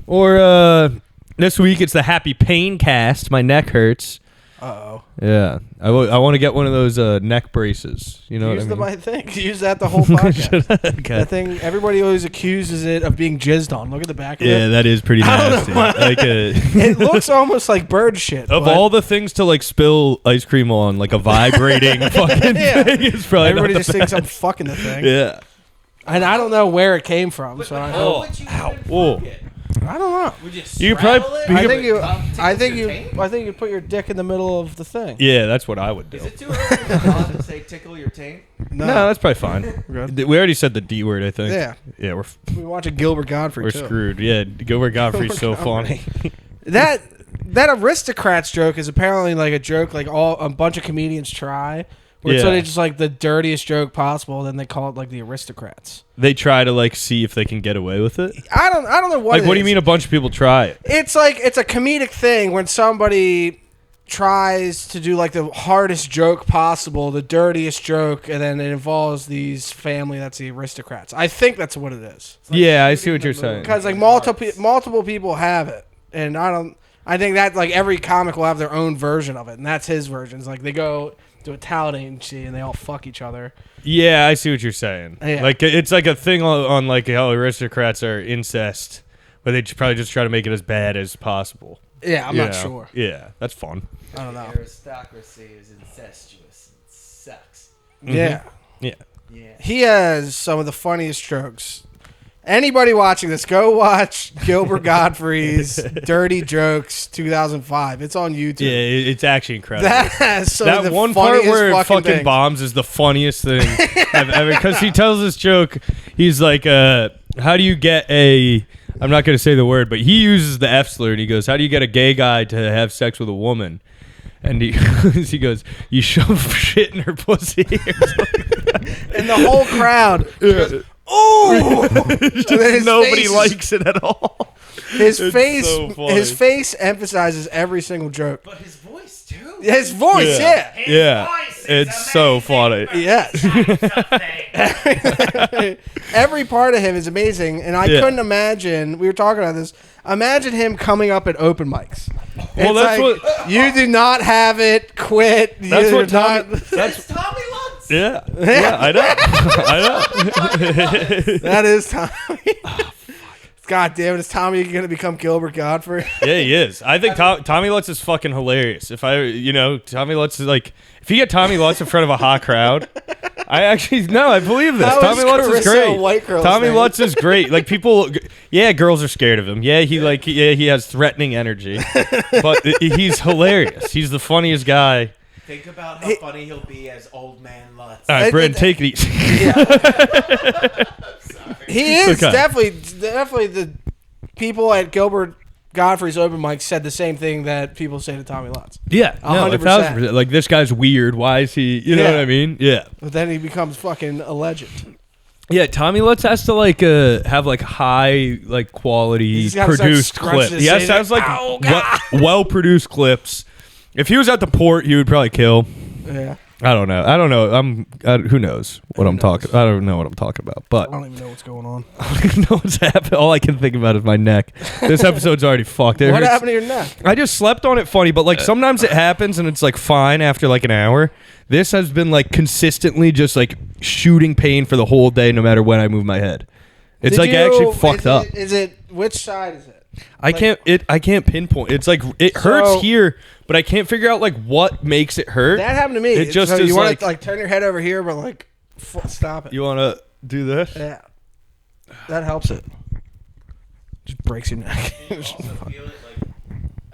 Or this week it's the Happy Pain Cast. My neck hurts. Uh-oh. Yeah. I want to get one of those neck braces. You know Use what I mean? my thing. Use that the whole podcast. Okay. That thing, everybody always accuses it of being jizzed on. Look at the back of it. Yeah, that is pretty nasty. It looks almost like bird shit. Of all the things to like spill ice cream on, like a vibrating fucking thing is probably everybody not just thinks I'm fucking the thing. Yeah. And I don't know where it came from. So I Whoa. don't know. Would you You straddle probably- it? you I could- think you put your dick in the middle of the thing. Yeah, that's what I would do. Is it too early to pause and say tickle your taint? No, that's probably fine. Good. We already said the D word, I think. Yeah. Yeah, we're We watching Gilbert Godfrey too. screwed. Yeah, Gilbert Gottfried's so funny. That aristocrats joke is apparently like a joke like a bunch of comedians try. Where it's Yeah. sort of just like the dirtiest joke possible, then they call it like the aristocrats. They try to like see if they can get away with it. I don't know what. Like, what do you mean a bunch of people try it? It's like it's a comedic thing when somebody tries to do like the hardest joke possible, the dirtiest joke, and then it involves these family that's the aristocrats. I think that's what it is. Yeah, I see what you're saying. Because like multiple people have it, and I think that like every comic will have their own version of it, and that's his version. It's like they go to a talent agency and they all fuck each other. Yeah, I see what you're saying. Yeah. Like, it's like a thing on like how aristocrats are incest, but they probably just try to make it as bad as possible. Yeah, I'm You not know? sure. Yeah, that's fun. I don't know. Aristocracy is incestuous. It sucks. Yeah. Yeah. Yeah. He has some of the funniest jokes. Anybody watching this, go watch Gilbert Godfrey's Dirty Jokes 2005. It's on YouTube. Yeah, it's actually incredible. That has some of That the one part funniest where it fucking things. bombs is the funniest thing I've ever. Because he tells this joke. He's like, "How do you get a?" I'm not going to say the word, but he uses the F slur and he goes, "How do you get a gay guy to have sex with a woman?" And he goes, "You shove shit in her pussy." And the whole crowd goes, "Ooh!" Nobody likes it at all. His It's face. so funny. His face emphasizes every single joke. But his voice too. His voice, yeah. Yeah. voice is It's so funny. Yes. Every part of him is amazing, and I Yeah. couldn't imagine. We were talking about this. Imagine him coming up at open mics. Well, It's that's like, what- you do not have it. Quit. That's You're what Tommy. not. That's Tommy Lutz. Yeah. Yeah, I know. I know. That is Tommy. God damn it! Is Tommy going to become Gilbert Godfrey? Yeah, he is. I think Tommy Lutz is fucking hilarious. If Tommy Lutz is like, if you get Tommy Lutz in front of a hot crowd, I believe this. How Tommy is Lutz is Carissa great. a white girl's Tommy name? Lutz is great. Like people, girls are scared of him. Yeah, he has threatening energy, but he's hilarious. He's the funniest guy. Think about how funny he'll be as old man Lutz. All right, Brent, take it easy. He is Okay. definitely the people at Gilbert Godfrey's open mic said the same thing that people say to Tommy Lutz. Yeah, no, 100%. 1,000%. Like, this guy's weird. Why is he? You know Yeah. what I mean? Yeah. But then he becomes fucking a legend. Yeah, Tommy Lutz has to like have like high like quality He's gotta start produced scrunching clips. his He has face to have like, like well produced clips. If he was at the port, he would probably kill. Yeah. I don't know. Who knows what I'm talking? I don't know what I'm talking about. But I don't even know what's going on. I don't even know what's happening. All I can think about is my neck. This episode's already fucked. What happened to your neck? I just slept on it funny, but like sometimes it happens and it's like fine after like an hour. This has been like consistently just like shooting pain for the whole day, no matter when I move my head. It's like actually fucked up. Is it which side is it? I can't pinpoint. It's like it hurts here, but I can't figure out like what makes it hurt. That happened to me. It just so is you want like- to like turn your head over here, but like stop it. You want to do this? Yeah, that helps it. Just breaks your neck. You also feel it like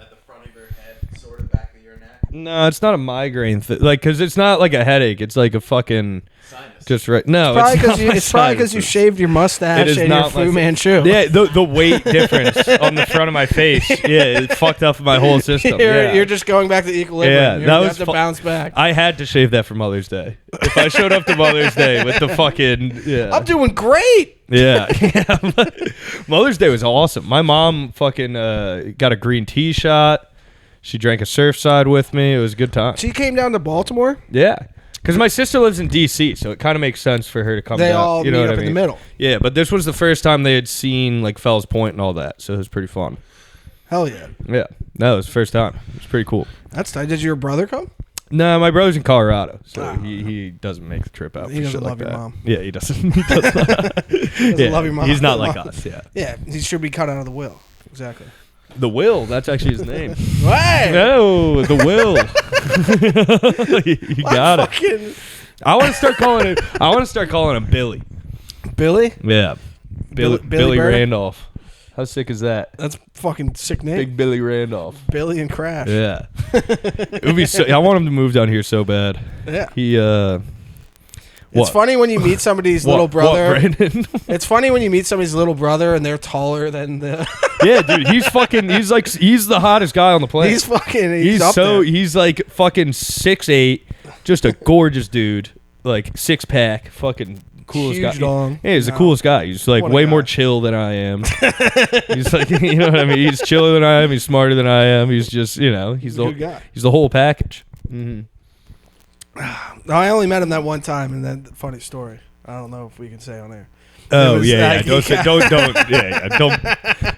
at the front of your head, sort of back of your neck. No, it's not a migraine thing. Like, cause it's not like a headache. It's like a fucking Sinus. just right. No, Probably it's not my it's probably because you sinuses. shaved your It mustache is and your not my Fu si- Manchu. Yeah, the weight difference on the front of my face. Yeah, it fucked up my whole system. You're just going back to equilibrium. Yeah, You that have was to fu- bounce back. I had to shave that for Mother's Day. If I showed up to Mother's Day with the fucking I'm doing great. Yeah. Mother's Day was awesome. My mom fucking got a green tea shot. She drank a Surfside with me. It was a good time. She came down to Baltimore. Yeah. Because my sister lives in D.C., so it kind of makes sense for her to come They down. all You know meet what up I in the mean? middle. Yeah, but this was the first time they had seen like Fells Point and all that, so it was pretty fun. Hell yeah. Yeah, no, it was the first time. It was pretty cool. That's tight. Did your brother come? No, my brother's in Colorado, so Ah. he doesn't make the trip out. He for doesn't shit love like your that. mom. Yeah, he doesn't. He does not. Doesn't love your mom. He's not like us. Yeah, Yeah, he should be cut out of the will. Exactly. the Will. That's actually his name. Hey! No, the Will. You got it. Fucking I want to start calling him Billy. Billy? Yeah, Billy Billy Bird? Randolph. How sick is that? That's fucking sick name. Big Billy Randolph. Billy and Crash. Yeah, it would be. I want him to move down here so bad. Yeah. He. It's funny when you meet somebody's little brother. What, Brandon? It's funny when you meet somebody's little brother and they're taller than the. Yeah, dude. He's the hottest guy on the planet. He's up there. He's like fucking 6'8", just a gorgeous dude, like 6-pack, fucking coolest Huge guy. dong. Yeah, he's the coolest guy. He's like What a way guy. more chill than I am. He's like, you know what I mean? He's chiller than I am. He's smarter than I am. He's just, he's a good guy. He's the whole package. Mm-hmm. I only met him that one time, and then funny story. I don't know if we can say on air. Oh was yeah, like-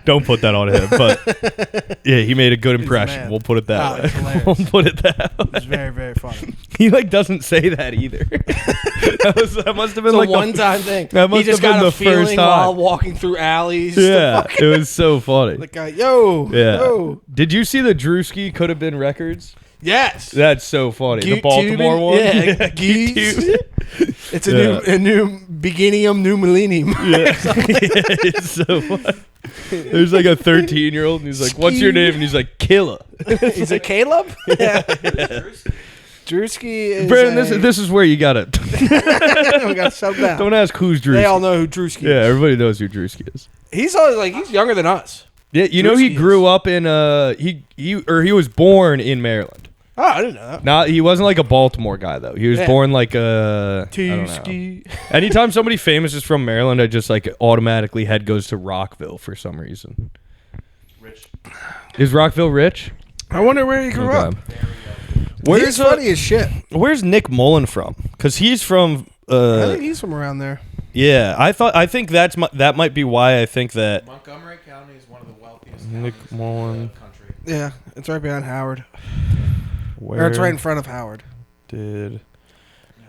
don't put that on him. But yeah, he made a good impression. man. We'll put it that it's way. hilarious. We'll put it that way. It was very, very funny. He like doesn't say that either. that must have been It's like a one-time thing. that must He just have been got a the first feeling time. while walking through alleys. Yeah, it was so funny. The guy, yo, Yeah. yo. Did you see the Drewski Could Have Been Records? Yes. That's so funny. The Geek Baltimore tubing? one. Yeah, Geek geese. tubing. It's a new beginning, new millennium. Yeah. It's so funny. There's like a 13-year-old and he's like, "What's your name?" And he's like, "Killa." He's a Caleb? Yeah. Drewski is Brandon, this is where you gotta we got sub down. don't ask who's Drewski. They all know who Drewski Yeah, is. everybody knows who Drewski is. He's always like, he's younger than us. Yeah, you know he Drewski grew up in he was born in Maryland. Oh, I didn't know that. Not he wasn't like a Baltimore guy though. He was Yeah. born like a I don't know. Drewski. Anytime somebody famous is from Maryland, I just like automatically head goes to Rockville for some reason. Rich. Is Rockville rich? I wonder where he grew up. Where's He's funny as shit. Where's Nick Mullen from? Because he's from. I think he's from around there. Yeah, I think that might be why I think that Montgomery County is one of the wealthiest Nick counties in Mullen. the country. Yeah, it's right behind Howard. where Or it's right in front of Howard. did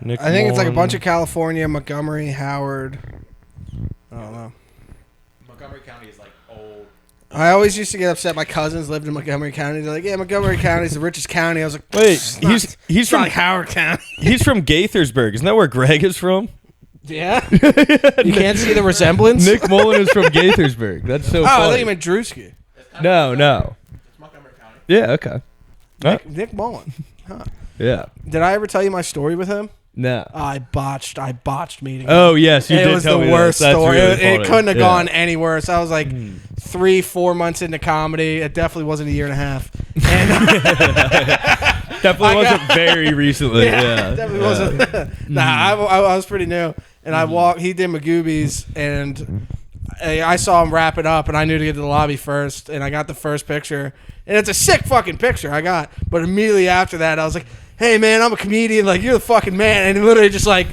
Nick I think it's like a bunch Mullen- of California, Montgomery, Howard. I don't know. Montgomery County is like old. I always used to get upset. My cousins lived in Montgomery County. They're like, "Yeah, Montgomery County is the richest county." I was like, Wait, "It's not- he's it's not from like Howard County." he's from Gaithersburg. Isn't that where Greg is from? Yeah, you can't see the resemblance. Nick Mullen is from Gaithersburg. That's so I funny. thought you meant Drewski. No. It's Montgomery County. Yeah, okay. Nick Mullen. Huh. Yeah. Did I ever tell you my story with him? No. I botched meeting him. Oh, yes, you It did was tell the me worst that. That's story. really It funny. couldn't have Yeah. gone any worse. I was like 3-4 months into comedy. It definitely wasn't a year and a half. And Definitely I wasn't got- very recently. Yeah. definitely wasn't. Nah, I was pretty new. And I walked. He did Magoobies, and I saw him wrap it up, and I knew to get to the lobby first, and I got the first picture, and it's a sick fucking picture I got. But immediately after that, I was like, "Hey man, I'm a comedian. Like you're the fucking man." And he literally just like,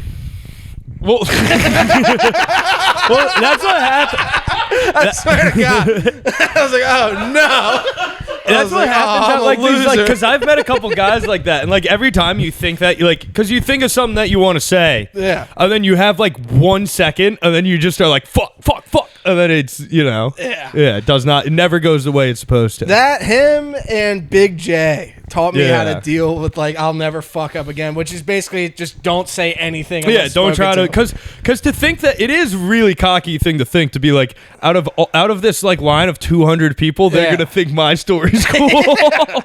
Well, well, that's what happened. I swear to God, I was like, "Oh no." That's what happens at like these, like, because I've met a couple guys like that, and like every time you think that, you like, because you think of something that you want to say, Yeah. and then you have like 1 second, and then you just are like fuck, and then it's it does not, it never goes the way it's supposed to. That him and Big J taught me how Yeah. to deal with like I'll never fuck up again, which is basically just don't say anything. Yeah, unless don't try spoken to, because to think that it is really cocky thing to think to be like out of this like line of 200 people, they're Yeah. gonna think my story's cool.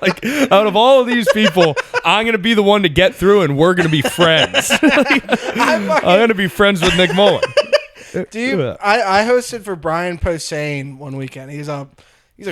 Like out of all of these people, I'm gonna be the one to get through, and we're gonna be friends. I'm gonna be friends with Nick Mullen. Do you? I hosted for Brian Posehn one weekend. He's like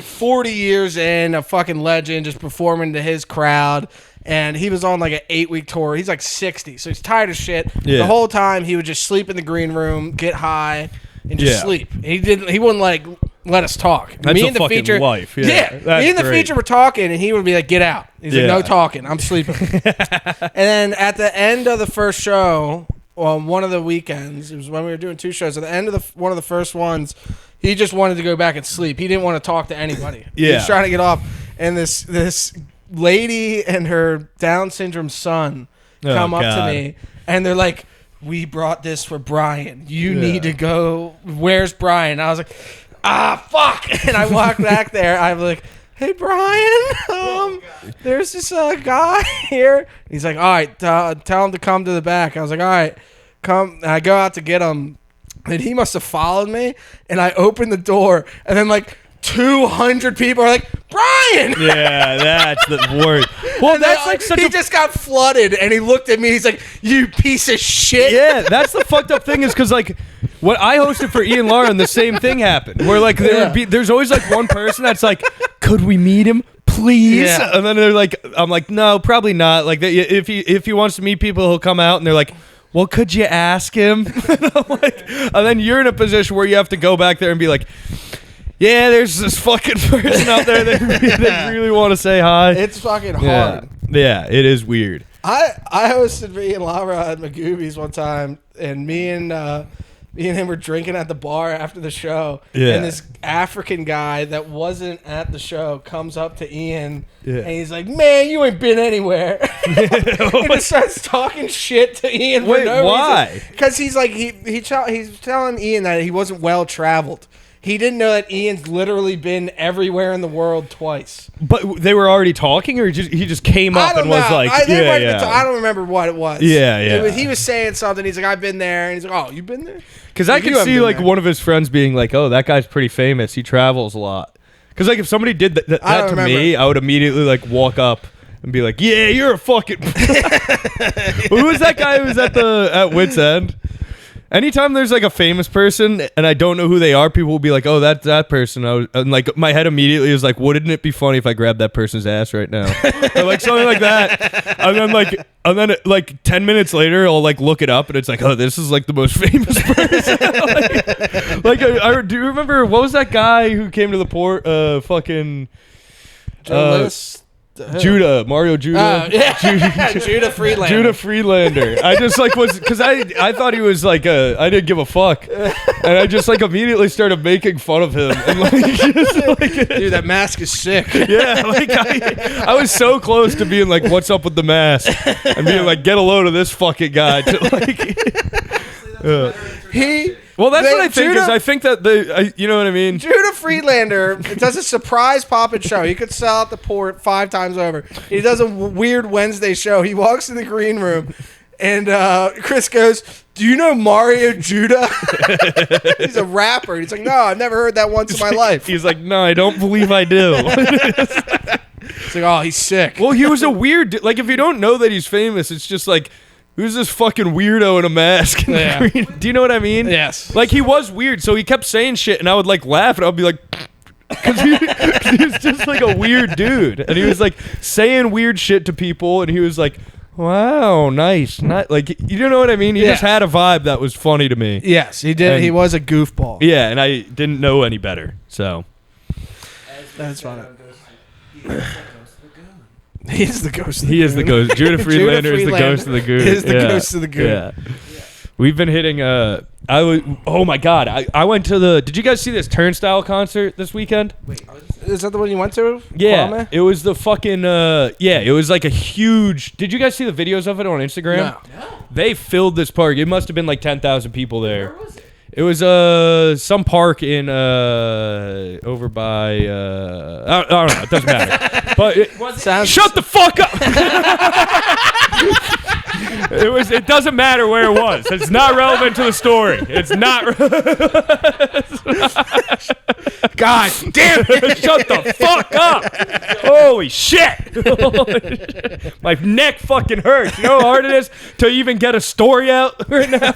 40 years in, a fucking legend, just performing to his crowd. And he was on like an 8-week tour. He's like 60, so he's tired of shit. Yeah. The whole time he would just sleep in the green room, get high, and just Yeah. sleep. He wouldn't like let us talk. That's me a and the fucking feature, life. Yeah, that's me and the great. feature were talking, and he would be like, "Get out." He's like, Yeah. "No talking. I'm sleeping." And then at the end of the first show, on one of the weekends, it was when we were doing 2 shows. At the end of one of the first ones, he just wanted to go back and sleep. He didn't want to talk to anybody. He Yeah. was trying to get off. And this lady and her Down syndrome son come up to God. me, and they're like, "We brought this for Brian. You Yeah. need to go. Where's Brian?" I was like, fuck. And I walked back there. I'm like, "Hey, Brian, there's this guy here." He's like, "All right, tell him to come to the back." I was like, "All right, come." And I go out to get him, and he must have followed me. And I opened the door, and then like 200 people are like, "Brian!" Yeah, that's the worst. Well, And then, that's like such he a just got flooded, and he looked at me. He's like, "You piece of shit." yeah. That's the fucked up thing is because like what I hosted for Ian Lauren, the same thing happened. Where like there's always like one person that's like, "Could we meet him, please?" Yeah. And then they're like, "I'm like, no, probably not." Like if he wants to meet people, he'll come out, and they're like, "Well, could you ask him?" And I'm like, and then you're in a position where you have to go back there and be like, "Yeah, there's this fucking person out there that really want to say hi." It's fucking Yeah, hard. yeah, it is weird. I hosted me and Lara at Magoobies one time, and me and him were drinking at the bar after the show. Yeah. And this African guy that wasn't at the show comes up to Ian, Yeah. and he's like, "Man, you ain't been anywhere." And just starts talking shit to Ian. Wait, for no why? Because he's like he's telling Ian that he wasn't well traveled. He didn't know that Ian's literally been everywhere in the world twice. But they were already talking, or he just came up and was like, I yeah. don't remember what it was. Yeah. He was saying something. He's like, "I've been there," and he's like, "Oh, you've been there?" Because I You could haven't see been like there. one of his friends being like, "Oh, that guy's pretty famous. He travels a lot." Because like if somebody did I that don't to remember. me, I would immediately like walk up and be like, "Yeah, you're a fucking." Who was that guy who was at Wits End? Anytime there's like a famous person and I don't know who they are, people will be like, "Oh, that's that person." And like my head immediately is like, "Wouldn't it be funny if I grabbed that person's ass right now?" Or like something like that. And then like 10 minutes later, I'll like look it up and it's like, "Oh, this is like the most famous person." Do you remember what was that guy who came to the port? Fucking Mario Judah. Judah Friedlander. Judah Friedlander. I just like was because I thought he was like I didn't give a fuck, and I just like immediately started making fun of him and like, just, like Dude, that mask is sick. yeah, like I was so close to being like, "What's up with the mask?" and being like, "Get a load of this fucking guy." To like, well, that's what I think is I think that you know what I mean. Judah Friedlander does a surprise pop-up show. He could sell out the port 5 times over. He does a weird Wednesday show. He walks in the green room, and Chris goes, "Do you know Mario Judah?" He's a rapper. He's like, "No, I've never heard that once in my life." He's like, "No, I don't believe I do." It's like, "Oh, he's sick." Well, he was a weird. Like, if you don't know that he's famous, it's just like, who's this fucking weirdo in a mask? Yeah. Do you know what I mean? Yes. Like, he was weird, so he kept saying shit, and I would like laugh, and I'd be like, because he was just like a weird dude, and he was like saying weird shit to people, and he was like, "Wow, nice, not like you know what I mean." He just had a vibe that was funny to me. Yes, he did. And- He was a goofball. Yeah, and I didn't know any better, so. That's funny. He is the ghost. Of the He is the goon. ghost. Judah Friedlander is the ghost of the goon. Is the ghost of the goon. Yeah. We've been hitting. Oh my god! I went to the. Did you guys see this Turnstile concert this weekend? Is that the one you went to? Yeah, Kwame? it was the fucking. Yeah, it was like a huge. Did you guys see the videos of it on Instagram? No. They filled this park. It must have been like 10,000 people there. Where was it? It was some park in over by I don't know. It doesn't matter. But shut the fuck up. It doesn't matter where it was. It's not relevant to the story. It's not. God damn it! Shut the fuck up! Holy shit! My neck fucking hurts. You know how hard it is to even get a story out right now.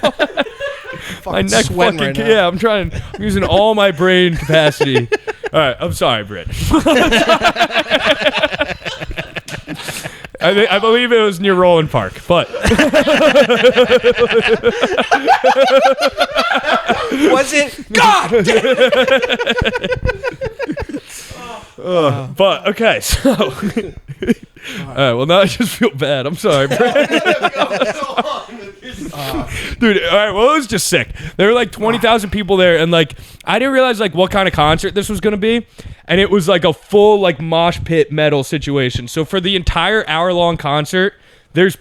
My neck sweating fucking right now. yeah. I'm using all my brain capacity. All right, I'm sorry, Britt. I believe it was near Roland Park, but Was it? God damn. But okay, so all right. Well, now I just feel bad. I'm sorry, Brad. Dude. All right. Well, it was just sick. There were like 20,000 people there, and like I didn't realize like what kind of concert this was gonna be, and it was like a full like mosh pit metal situation. So for the entire hour-long concert, there's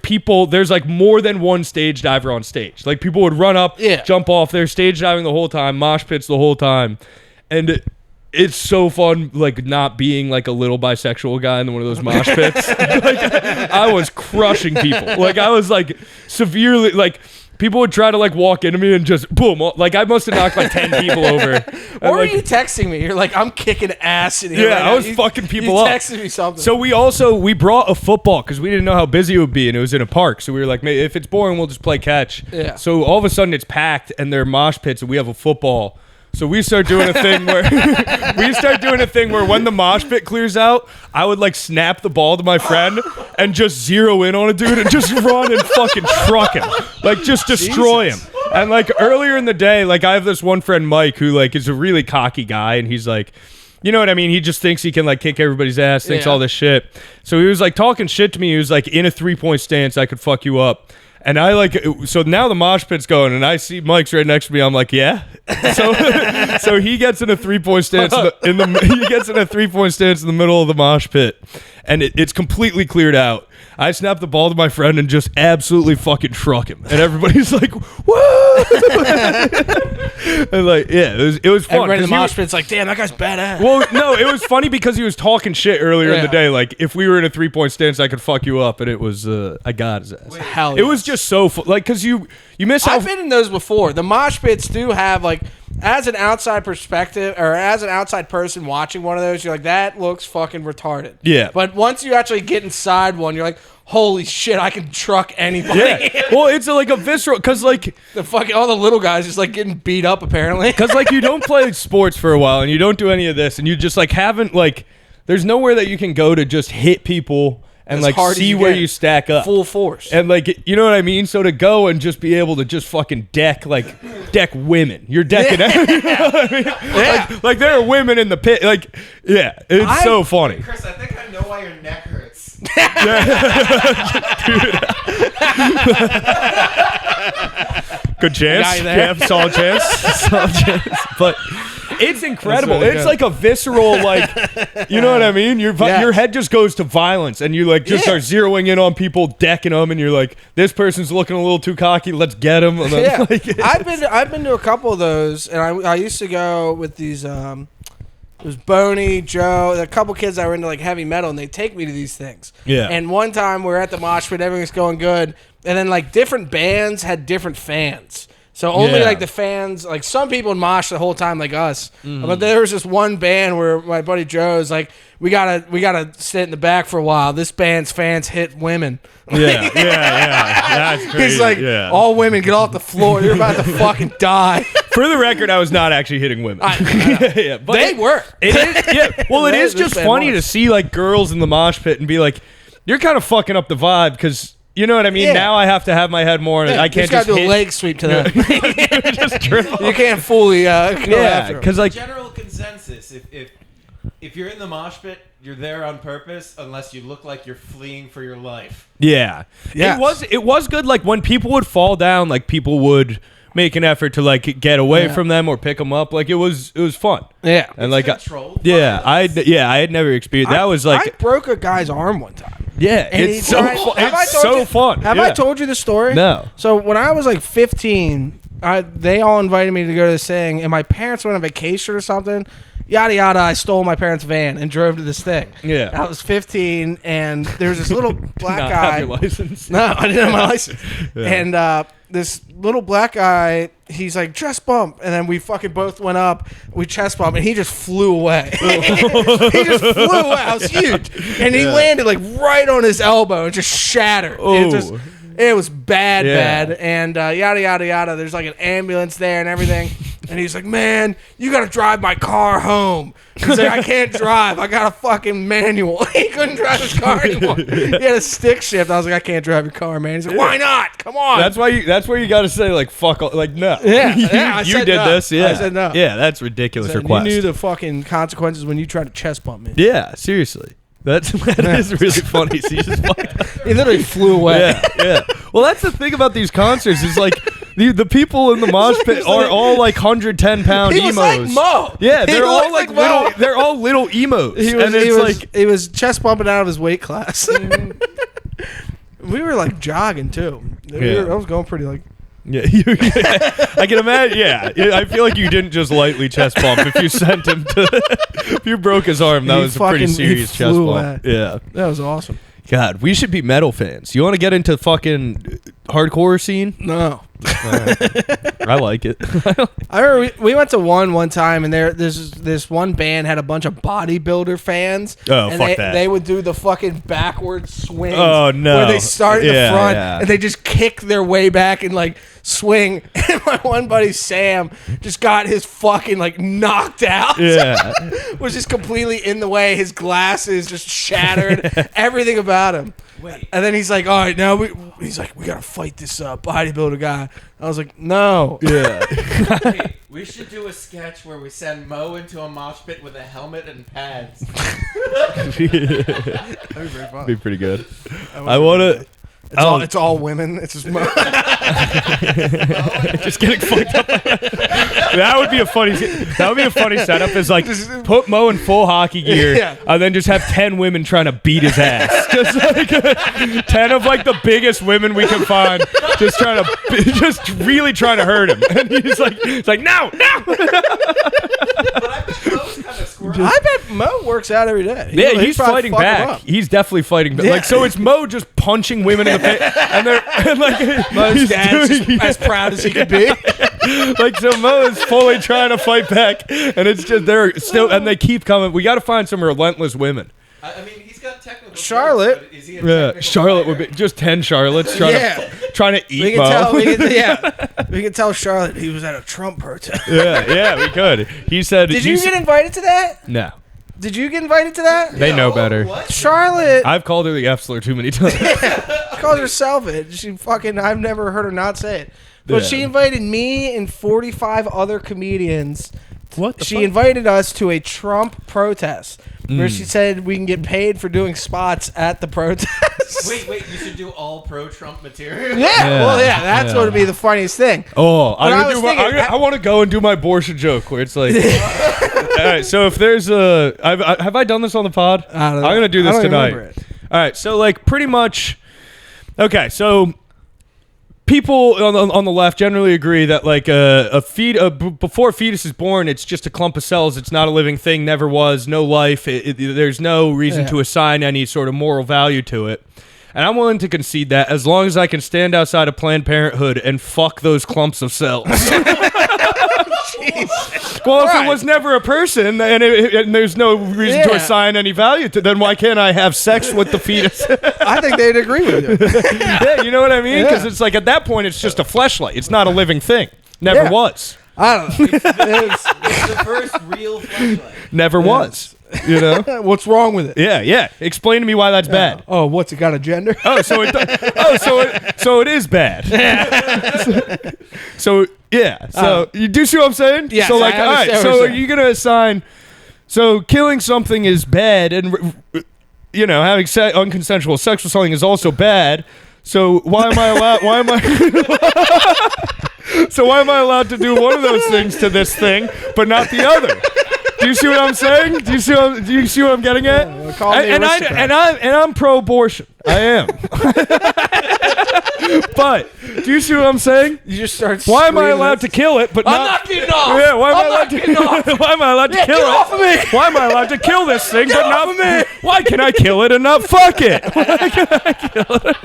like more than one stage diver on stage. Like people would run up, jump off. They're stage diving the whole time, mosh pits the whole time, and it's so fun, like not being like a little bisexual guy in one of those mosh pits. Like, I was crushing people. Like I was like severely like. People would try to like walk into me and just boom. Like I must have knocked like 10 people over. Or were like, you texting me? You're like, I'm kicking ass in here. Yeah, right I now. was fucking people up. You texted me something. So we brought a football because we didn't know how busy it would be, and it was in a park. So we were like, if it's boring, we'll just play catch. Yeah. So all of a sudden it's packed and they're mosh pits, and we have a football. So we start doing a thing where when the mosh pit clears out, I would like snap the ball to my friend and just zero in on a dude and just run and fucking truck him, like just destroy him. And like earlier in the day, like I have this one friend Mike who like is a really cocky guy, and he's like, you know what I mean? He just thinks he can like kick everybody's ass, thinks all this shit. So he was like talking shit to me. He was like, in a 3-point stance, I could fuck you up. And I like, so now the mosh pit's going, and I see Mike's right next to me. I'm like, yeah. So he gets in a 3-point stance he gets in a 3-point stance in the middle of the mosh pit, and it's completely cleared out. I snap the ball to my friend and just absolutely fucking truck him, and everybody's like, "Whoa!" And like, yeah, it was fun. Everybody in the mosh pit's like, "Damn, that guy's badass." Well, no, it was funny because he was talking shit earlier in the day. Like, if we were in a 3-point stance, I could fuck you up, and it was I got his ass. Hell, it was just so like because you miss how I've been in those before. The mosh pits do have like, as an outside perspective or as an outside person watching one of those, you're like, that looks fucking retarded. Yeah. But once you actually get inside one, you're like, holy shit, I can truck anybody. Yeah. Well, it's like a visceral because like all the little guys just like getting beat up apparently. because like you don't play sports for a while and you don't do any of this and you just like haven't like there's nowhere that you can go to just hit people and As like hard as see you where can. you stack up Full force. and like you know what I mean. So to go and just be able to just fucking deck women, you're decking. You know what I mean? Yeah. Like there are women in the pit. Like it's so funny. Chris, I think I know why your neck hurts. Good chance. Guy there. Yeah, solid chance. Solid chance. But it's incredible. really It's good. like a visceral, like, you know what I mean? Your head just goes to violence, and you like just start zeroing in on people, decking them, and you're like, this person's looking a little too cocky. Let's get him. And then, Yeah, like, I've been to a couple of those, and I used to go with these. It was Boney, Joe, a couple kids that were into like heavy metal, and they take me to these things. Yeah. And one time we were at the mosh pit, everything's going good, and then like different bands had different fans. So only Yeah. like the fans, like some people in mosh the whole time, like us. But there was this one band where my buddy Joe's like, we gotta sit in the back for a while. This band's fans hit women. yeah. That's crazy. He's like, yeah. all women get off the floor. You're about to fucking die. For the record, I was not actually hitting women. Yeah, but They were. It is, yeah. Well, it This is just band funny was. to see like girls in the mosh pit and be like, you're kind of fucking up the vibe because you know what I mean. Yeah. Now I have to have my head more, and I can't gotta just do a hit. leg sweep to them. just triple. You can't fully go Yeah, after 'em. because like General consensus: if you're in the mosh pit, you're there on purpose, unless you look like you're fleeing for your life. yeah, Yes. it was good. Like when people would fall down, like people would make an effort to like get away from them or pick them up. Like it was fun. Yeah. And like Controlled yeah, violence. I had never experienced that. Was I like broke a guy's arm one time. yeah, And it's he so tried- fun. Have I It's told so you- fun. Have Yeah. I told you the story? No. So when I was like 15, they all invited me to go to this thing, and my parents went on vacation or something. Yada yada. I stole my parents' van and drove to this thing. Yeah. I was 15, and there was this little black Not guy. have your license. No, I didn't have my license. And this little black guy, he's like, chest bump. And then we fucking both went up, we chest bump, and he just flew away. He just flew away. I was huge. And he landed like right on his elbow and just shattered. It was bad. And yada, yada, yada. There's like an ambulance there and everything. And he's like, man, you got to drive my car home. He's like, I can't drive. I got a fucking manual. He couldn't drive his car anymore. He had a stick shift. I was like, I can't drive your car, man. He's like, why not? Come on. That's where you got to say, like, fuck, like, no. Yeah, I you said did no. this. Yeah. I said no. Yeah, that's ridiculous You request. knew the fucking consequences when you tried to chest bump me. Yeah, seriously. That is really funny. So you just He literally flew away. yeah. Well, that's the thing about these concerts is like the people in the mosh pit are all like 110-pound He emos. was like Mo. Yeah, they're He all looked like Mo. little. They're all little emos. He was chest bumping out of his weight class. We were like jogging too. I was going pretty like. Yeah, I can imagine. Yeah, I feel like you didn't just lightly chest bump. If you sent him to, if you broke his arm, that was a pretty serious chest bump. Yeah, that was awesome. God, we should be metal fans. You want to get into fucking hardcore scene? No. I like it. I remember we went to one time, and there's this one band had a bunch of bodybuilder fans. Oh, and fuck that. They would do the fucking backward swings. Oh, no. Where they start in the front, yeah. and they just kick their way back and like swing. And my one buddy Sam just got his fucking like knocked out. Yeah. Was just completely in the way. His glasses just shattered. Everything about him. Wait. And then he's like, all right, now he's like, we gotta fight this bodybuilder guy. I was like, no. Yeah. Wait, we should do a sketch where we send Mo into a mosh pit with a helmet and pads. That'd be very fun. Be pretty good. I want to. It's all women. It's just Just getting fucked up. That would be a funny setup. Is like put Mo in full hockey gear, and then just have 10 women trying to beat his ass. Just like 10 of like the biggest women we can find, just really trying to hurt him. And he's like, no. But I bet Mo's kind of squirrely. I bet Mo works out every day. Yeah, he's probably fighting fuck him back. up. He's definitely fighting back. Yeah. Like, so it's Mo just punching women in the face, and they're and like Mo's dad's just as proud as he could be. Like, so Mo is fully trying to fight back, and it's just they're still, and they keep coming. We got to find some relentless women. I mean, he's got technical. Charlotte. traits, but is he a Yeah, technical Charlotte would fighter? be just 10 Charlottes trying to We eat can Mo. tell. We can tell Charlotte he was at a Trump protest. yeah, we could. He said. Did you get invited to that? No, Did you get invited to that? they know better. What? Charlotte I've called her the F slur too many times. calls herself it. She fucking. I've never heard her not say it. But Yeah. she invited me and 45 other comedians. What? She invited us to a Trump protest where she said we can get paid for doing spots at the protest. Wait, you should do all pro-Trump material. Yeah, that's what would be the funniest thing. Oh, I I want to go and do my abortion joke where it's like, all right. So if there's a, have I done this on the pod? I don't know. I'm gonna do this I don't tonight. remember it. All right. So like pretty much, okay. So people on the left generally agree that like before a fetus is born, it's just a clump of cells. It's not a living thing. Never was. No life. There's no reason to assign any sort of moral value to it. And I'm willing to concede that as long as I can stand outside of Planned Parenthood and fuck those clumps of cells. Well, if it was never a person and there's no reason to assign any value to, then why can't I have sex with the fetus? I think they'd agree with you. Yeah, you know what I mean? Because it's like at that point, it's just a fleshlight. It's not a living thing. Never was. I don't know. It's the first real flashlight. Never was. You know? What's wrong with it? Yeah. Explain to me why that's bad. Oh, what's it got a gender? Oh, so it is bad. So yeah. So you do see what I'm saying? Yes, So like, I all right. understand what So you're are saying. you gonna assign? So killing something is bad, and you know having unconsensual sex with something is also bad. So why am I allowed? So why am I allowed to do one of those things to this thing, but not the other? Do you see what I'm saying? Do you see what I'm getting at? I'm pro-abortion. I am. But do you see what I'm saying? You just start. Why am I allowed to kill it, but I'm not? not getting off. Yeah, why am I allowed not getting off. to? Why am I allowed to kill get it? off of me. Why am I allowed to kill this thing, but not me? Why can I kill it and not fuck it? Why can I kill it?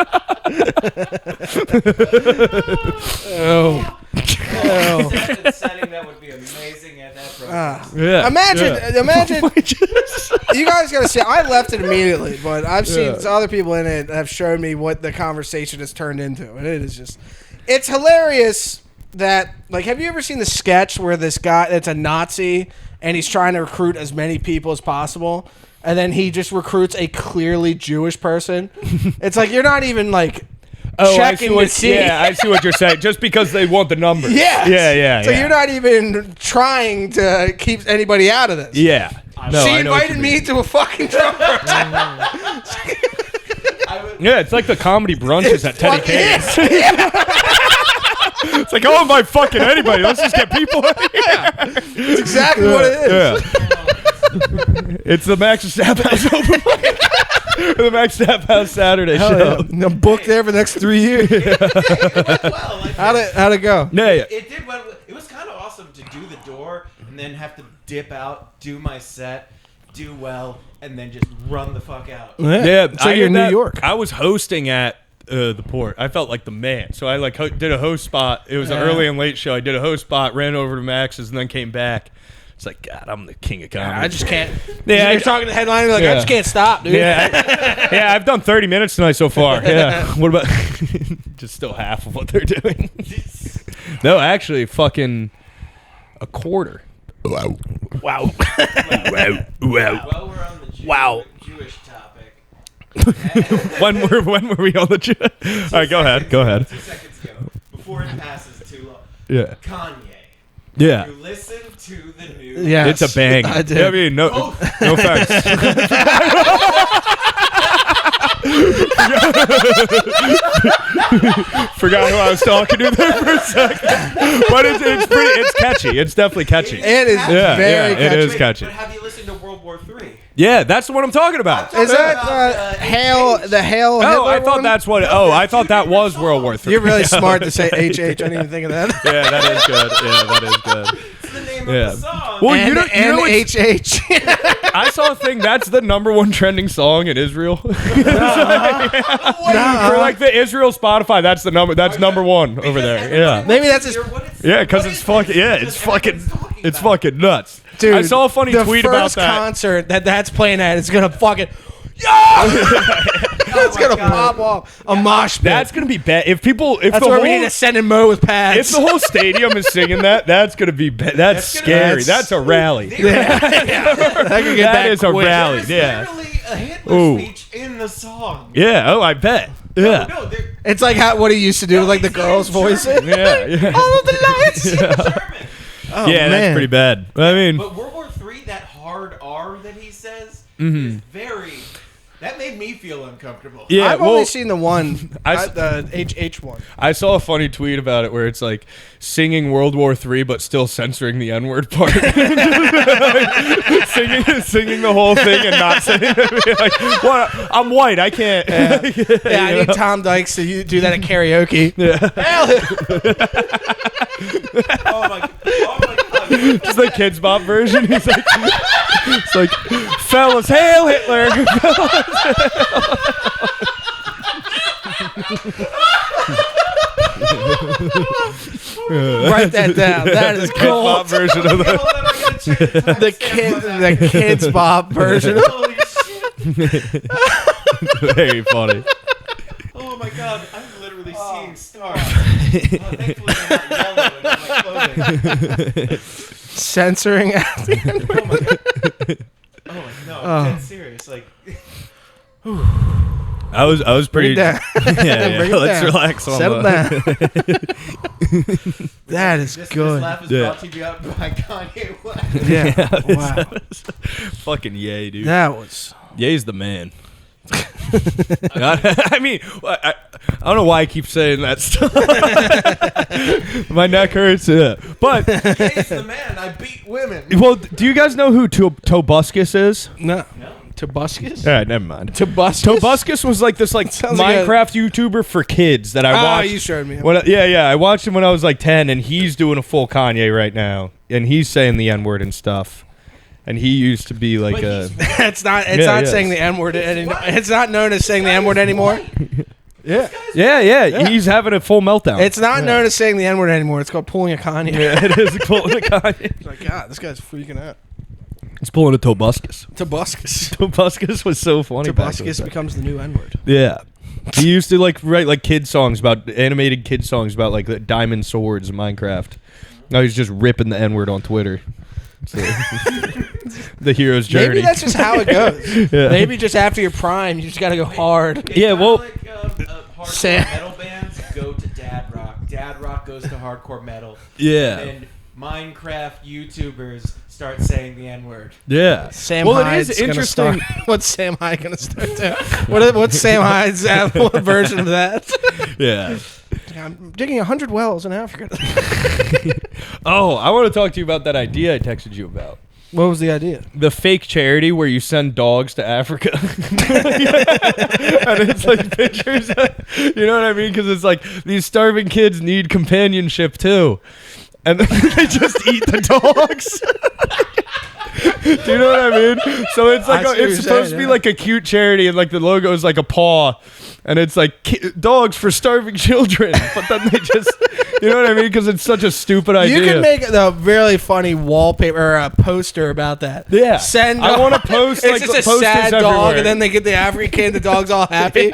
That's a setting that would be amazing at that program. Yeah. Imagine. Oh You guys gotta see. I left it immediately, but I've seen other people in it have shown me what the conversation has turned into, and it is just, it's hilarious that, like, have you ever seen the sketch where this guy, it's a Nazi, and he's trying to recruit as many people as possible, and then he just recruits a clearly Jewish person? It's like, you're not even, like, checking to see. Yeah, I see what you're saying. Just because they want the numbers. Yeah. Yeah. So you're not even trying to keep anybody out of this. Yeah. No, she I know what invited you me mean. to a fucking drum party. Yeah, it's like the comedy brunches at Teddy K's. Yeah. It's like, I'll invite fucking anybody. Let's just get people in here. That's exactly what it is. Yeah. It's the Max Staff House open mic. The Max Staff House Saturday show. Yeah. I'm booked there for the next 3 years. Well, like, How'd it go? Yeah. it did well. It was kind of awesome to do the door and then have to dip out, do my set, do well, and then just run the fuck out. Yeah, So you're in New York. I was hosting at the Port. I felt like the man. So I like did a host spot. It was an early and late show. I did a host spot, ran over to Max's, and then came back. It's like, God, I'm the king of comedy. I just can't. Yeah, You're talking to the headliner, like, I just can't stop, dude. Yeah, I've done 30 minutes tonight so far. Yeah. What about just still half of what they're doing? No, actually, fucking a quarter. Wow. Well, we're on the Jewish topic. when were we on the? All right, go ahead. 2 seconds ago, before it passes too long. Yeah. Kanye. Yeah. You listen to the new. Yeah. It's a bang. I did. I mean, no thanks. Forgot who I was talking to there for a second. But it's catchy. It's definitely catchy. It is very catchy. It is catchy. But have you listened to World War III? Yeah, that's the one I'm talking about. Is that Hail Hitler I thought one? that's what. I thought that was World War III. You're really smart to say HH. I didn't even think of that. Yeah, that is good. Yeah, that is good. It's the name Yeah. of the song. Well, you know what's- HH. I saw a thing. That's the #1 trending song in Israel. For like the Israel Spotify, that's the number. That's #1 over there. Yeah. Maybe that's his. Yeah, because it's fucking. Yeah, it's fucking nuts. Dude, I saw a funny tweet about first that. concert that's playing at is gonna fucking. It's gonna pop off a mosh pit. That's gonna be bad. If That's the where whole, we need to send in Mo with pads. if the whole stadium is singing that, that's gonna be that's scary. That's a rally. that could get That is a quick. rally. There's Yeah. literally a Hitler Ooh. speech in the song. Yeah. Oh, I bet. Yeah. No, they're It's like what he used to do with like the he's girls' in voices. German. Yeah. All of the lights. German. Oh, Yeah, man. that's pretty bad. I mean, But World War III, that hard R that he says Mm-hmm. is very. That made me feel uncomfortable. yeah. I've well, only seen the one, I- the HH one. I saw a funny tweet about it where it's like singing World War III but still censoring the N-word part. singing the whole thing and not saying it. Like, what? I'm white. I can't. Yeah, I need Tom Dykes to do that at karaoke. Oh my god. Just the Kids Bop version. He's like, it's like, fellas, hail Hitler. Write that down. That is Kids Bop gold. version of the. The Kids Bop version. Holy shit. Very funny. Oh my god, I'm literally seeing stars. Thankfully they're not yellow in my clothing. Censoring out the end. Oh my god. Oh no, I'm dead serious. Like I was pretty. Bring it down. Yeah. Bring it Let's down. relax on Settle that. down. That is this good. laugh is Yeah. brought to you by Kanye West. Yeah. Wow. Fucking yay, dude. That was. Ye's the man. I mean, I don't know why I keep saying that stuff. My neck hurts. Yeah. But, He's the man. I beat women. well, do you guys know who Tobuscus is? No. No. Tobuscus? All right, never mind. Tobuscus? Tobuscus was like this Sounds like Minecraft YouTuber for kids that I watched. you showed me him. I watched him when I was like 10, and he's doing a full Kanye right now, and he's saying the N-word and stuff. And he used to be like But a. he's- It's not Yeah. saying the N-word anymore. It's not known as saying the N-word anymore. Yeah. Yeah. He's having a full meltdown. It's not known as saying the N-word anymore. It's called pulling a Kanye. Yeah, it is pulling a Kanye. It's like, God, this guy's freaking out. It's pulling a Tobuscus. Tobuscus. Tobuscus was so funny. back in the Tobuscus day. becomes the new N-word. Yeah. He used to like write like animated kid songs about like the diamond swords in Minecraft. Now he's just ripping the N-word on Twitter. So, the hero's journey. Maybe that's just how it goes. Yeah. Maybe just after your prime, you just gotta go hard. Yeah, well, like hardcore metal bands go to dad rock. Dad rock goes to hardcore metal. Yeah. And Minecraft YouTubers start saying the N-word. Yeah. Sam well, Hyde's it is interesting. What's Sam Hyde gonna start doing? What's Sam Hyde's version of that? Yeah. I'm digging 100 wells in Africa. Oh, I want to talk to you about that idea I texted you about. What was the idea? The fake charity where you send dogs to Africa. And it's like pictures. You know what I mean? Because it's like these starving kids need companionship too. And they just eat the dogs. Do you know what I mean? So it's like it's supposed to be like a cute charity, and like the logo is like a paw, and it's like dogs for starving children. But then they just, you know what I mean? Because it's such a stupid idea. You can make a really funny wallpaper or a poster about that. Yeah, I want to post. It's like just a posters sad everywhere. dog, and then they get the African kid. The dog's all happy.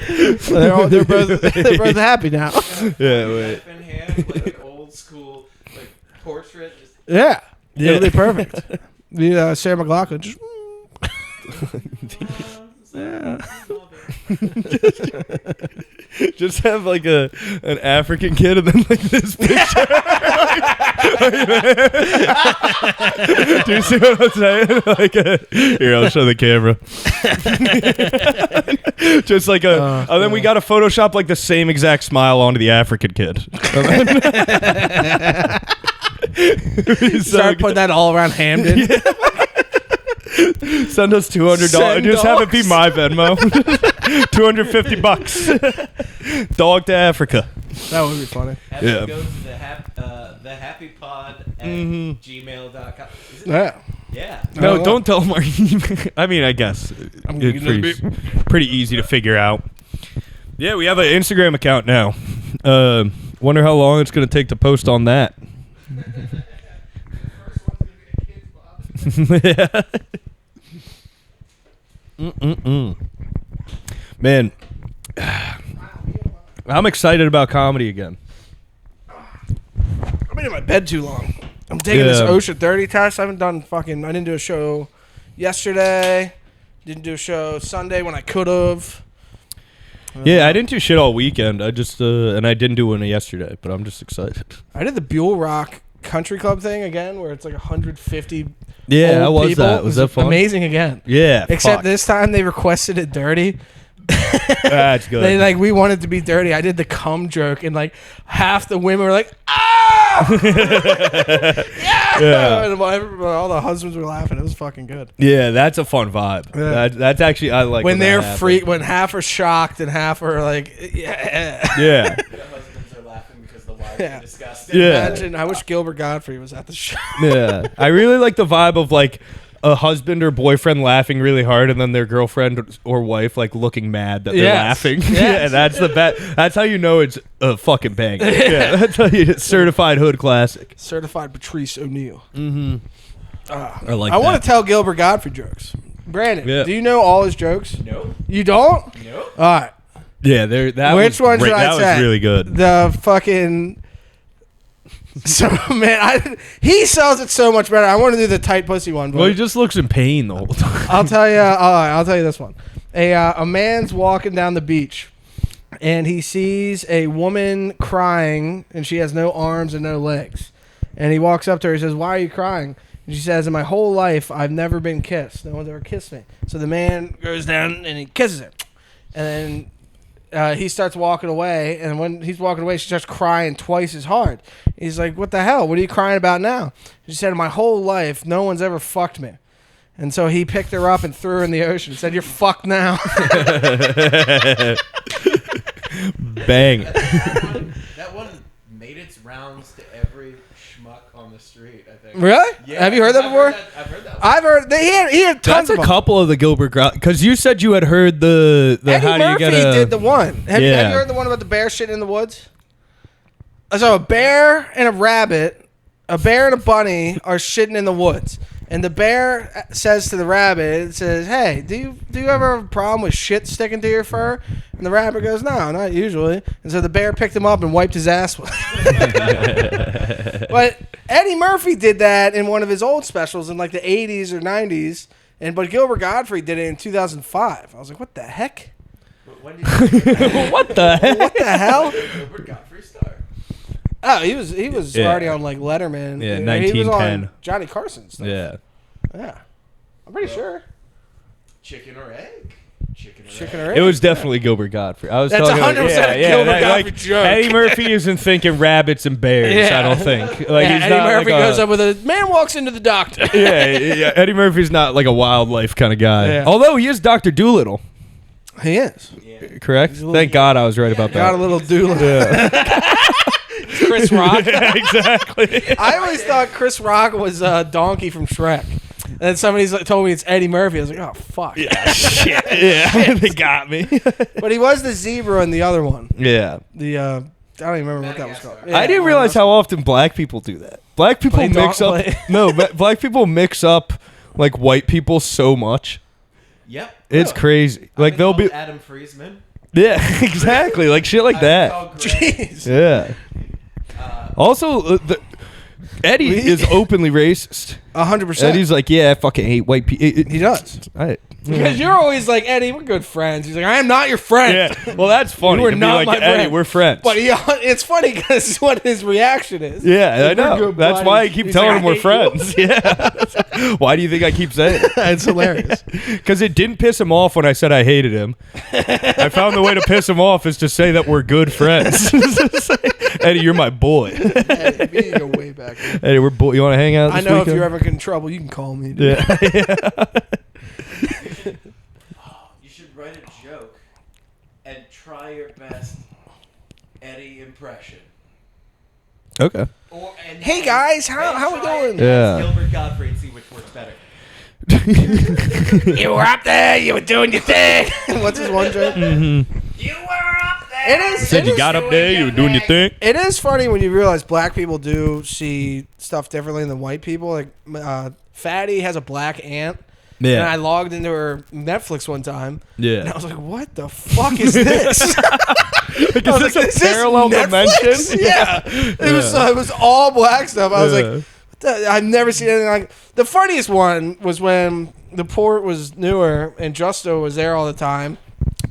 they're both happy now. Yeah, wait. Knife in hand, like an old school like portrait. Just Yeah. It'll be perfect. The Sarah McLachlan. Just, Just have like an African kid and then like this picture. Do you see what I'm saying? Like here, I'll show the camera. Just like and then we got to Photoshop like the same exact smile onto the African kid. start putting that all around Hamden. Send us $200. Send Just have it dogs. be my Venmo. $250. Dog to Africa. That would be funny. have Yeah. to go to the happypod at gmail.com. Is it? Yeah. Yeah. No, Oh. don't tell them our email. I mean, I guess it's pretty easy to figure out. Yeah, we have an Instagram account now. Wonder how long it's going to take to post on that. Yeah. Man, I'm excited about comedy again. I've been in my bed too long. I'm taking this OSHA 30 test. I didn't do a show yesterday. Didn't do a show Sunday when I could have. Yeah, I didn't do shit all weekend. I just and I didn't do one yesterday, but I'm just excited. I did the Buell Rock Country Club thing again, where it's like 150. Yeah, how old was people. that? Was that fun? Amazing again. Yeah, Except fuck. this time they requested it dirty. That's good. They we wanted to be dirty. I did the cum joke, and like half the women were like, "Ah!" Yeah. And all the husbands were laughing. It was fucking good. Yeah, that's a fun vibe. Yeah. That's actually I like When that they're happens. when half are shocked and half are like, yeah. Yeah. The husbands are laughing because the wives Yeah. are disgusted. Yeah. Imagine, I wish Gilbert Godfrey was at the show. Yeah. I really like the vibe of like a husband or boyfriend laughing really hard and then their girlfriend or wife like looking mad that they're Yes. laughing. Yes. Yeah, that's the That's how you know it's a fucking bang. Yeah, that's how you certified hood classic. Certified Patrice O'Neal. Mm-hmm. I like I want that. to tell Gilbert Godfrey jokes. Brandon, Yeah. do you know all his jokes? Nope. You don't? Nope. All right. Yeah, that Which was one should great. I That say? was really good. The fucking. So man, he sells it so much better. I want to do the tight pussy one, but Well, he just looks in pain the whole time. I'll tell you. I'll tell you this one. A man's walking down the beach, and he sees a woman crying, and she has no arms and no legs. And he walks up to her. He says, "Why are you crying?" And she says, "In my whole life, I've never been kissed. No one's ever kissed me." So the man goes down and he kisses her, and then he starts walking away. And when he's walking away, she starts crying twice as hard. He's like, "What the hell? What are you crying about now?" She said, "In my whole life, no one's ever fucked me." And so he picked her up and threw her in the ocean. Said, "You're fucked now." Bang. That one made its rounds to every schmuck on the street, I think. Really? Yeah. Have you heard that before? I've heard that one. I've heard that he had tons That's a of them. couple of the Gilbert because you said you had heard the Eddie how do you Murphy get a did the one. Have you Yeah. heard the one about the bear shitting in the woods? So a bear and a rabbit, a bear and a bunny are shitting in the woods. And the bear says to the rabbit, it says, "Hey, do you ever have a problem with shit sticking to your fur?" And the rabbit goes, "No, not usually." And so the bear picked him up and wiped his ass with it. But Eddie Murphy did that in one of his old specials in like the 80s or 90s. But Gilbert Gottfried did it in 2005. I was like, what the heck? When did you What the heck? What the hell? Gilbert Gottfried star? Oh, he was Yeah. already on like Letterman. Yeah, He was 1910. on Johnny Carson stuff. Yeah. Yeah. I'm pretty sure. Chicken or egg? Chicken or egg? It was definitely Gilbert Gottfried. I was That's talking 100% a Gilbert Gottfried joke. Eddie Murphy isn't thinking rabbits and bears. Yeah. I don't think. Like Yeah, he's Eddie not Murphy like goes up with a man walks into the doctor. yeah. Eddie Murphy's not like a wildlife kind of guy. Yeah. Although he is Dr. Doolittle, He is. Yeah. correct? He's a little- Thank God I was right about Got a that. little doodle. Yeah. Chris Rock. Yeah, exactly. I always thought Chris Rock was Donkey from Shrek. And then somebody's like, told me it's Eddie Murphy. I was like, oh, fuck. Shit. Yeah, they got me. But he was the zebra in the other one. Yeah. The I don't even remember what that was called. Madagascar. Yeah, I didn't realize how often black people do that. Black people Play mix dog- up. play- No, but black people mix up like white people so much. Yep. It's Really? crazy. Like I've been they'll be. called Adam Friesman. Yeah, exactly. Like shit like I've been that. called Greg. Jeez. Yeah. Also, Eddie We- is openly racist. 100%. Eddie's like, yeah, I fucking hate white people. He does. Because you're always like, Eddie, we're good friends. He's like, I am not your friend. Yeah. Well, that's funny. You are to be not like, my Eddie, friend. we're friends. But it's funny because what his reaction is. Yeah, I We're know. good That's why I buddies. keep He's telling like, him "I we're hate you." friends. Yeah. Why do you think I keep saying it? It's hilarious. Because it didn't piss him off when I said I hated him. I found the way to piss him off is to say that we're good friends. Eddie, you're my boy. Eddie, we need to go way back. Eddie, we're boy. You want to hang out? I This know weekend? if you're ever in trouble, you can call me. Dude. Yeah. You should write a joke and try your best Eddie impression. Okay. Hey guys, how we doing? Yeah. Gilbert Gottfried and see which works better. You were up there, you were doing your thing. What's his one joke? You were up there. It is. Said it you is- got up there, you were doing your thing. It is funny when you realize black people do see stuff differently than white people. Like Fatty has a black aunt. And I Yeah. logged into her Netflix one time. And I Yeah. was like, what the fuck is this? Like, I was is like, this a parallel Netflix? dimension? Yeah. It was all black stuff. I was Yeah. like, what the- I've never seen anything like. The funniest one was when the port was newer and Justo was there all the time.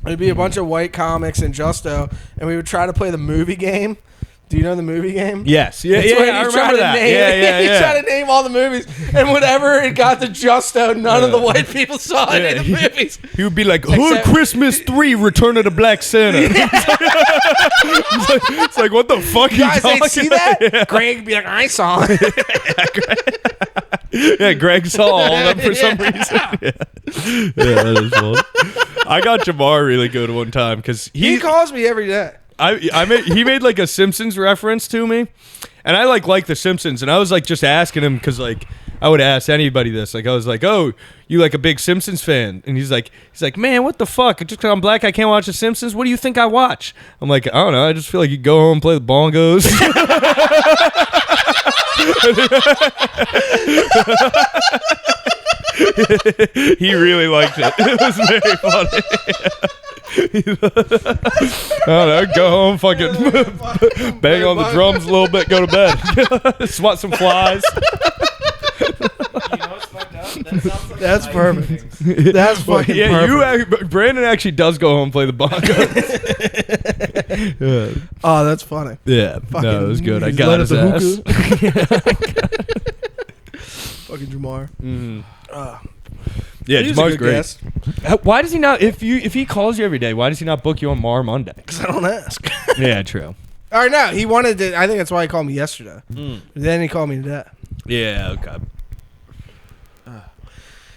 There'd be a bunch of white comics in Justo, and we would try to play the movie game. Do you know the movie game? Yes. Yeah. It's Yeah. when I you try remember to that. name- Yeah. you Yeah. try Yeah. to name all the movies, and whenever it got to Justo, none of the white people saw it in the Yeah. movies. He would be like, Hood Except- Christmas 3, Return of the Black Santa. It's like, what the fuck are you Guys, they talking see about? that? Greg would be like, I saw it. Yeah, Greg saw all of them for some reason. Yeah, that is fun. I got Jamar really good one time because He calls me every day. he made like a Simpsons reference to me, and I like the Simpsons, and I was like just asking him because like I would ask anybody this, like I was like, oh, you like a big Simpsons fan? And he's like, man, what the fuck? Just because I'm black, I can't watch the Simpsons. What do you think I watch? I'm like, I don't know. I just feel like you go home, play the bongos. He really liked it. It was very funny. I don't know, go home, fucking bang on the drums a little bit, go to bed. Swat some flies. You know what's fucked up? That sounds like That's nice perfect. things. That's fucking Yeah, perfect. Brandon actually does go home and play the bongos. Oh, that's funny. Yeah, no, it was good. I got his ass. Fucking Jamar. Yeah, He's a Jamar's good great. guest. Why does he not? If he calls you every day, why does he not book you on Mar Monday? Because I don't ask. Yeah, true. Or no, he wanted to. I think that's why he called me yesterday. Then he called me today. Yeah, okay.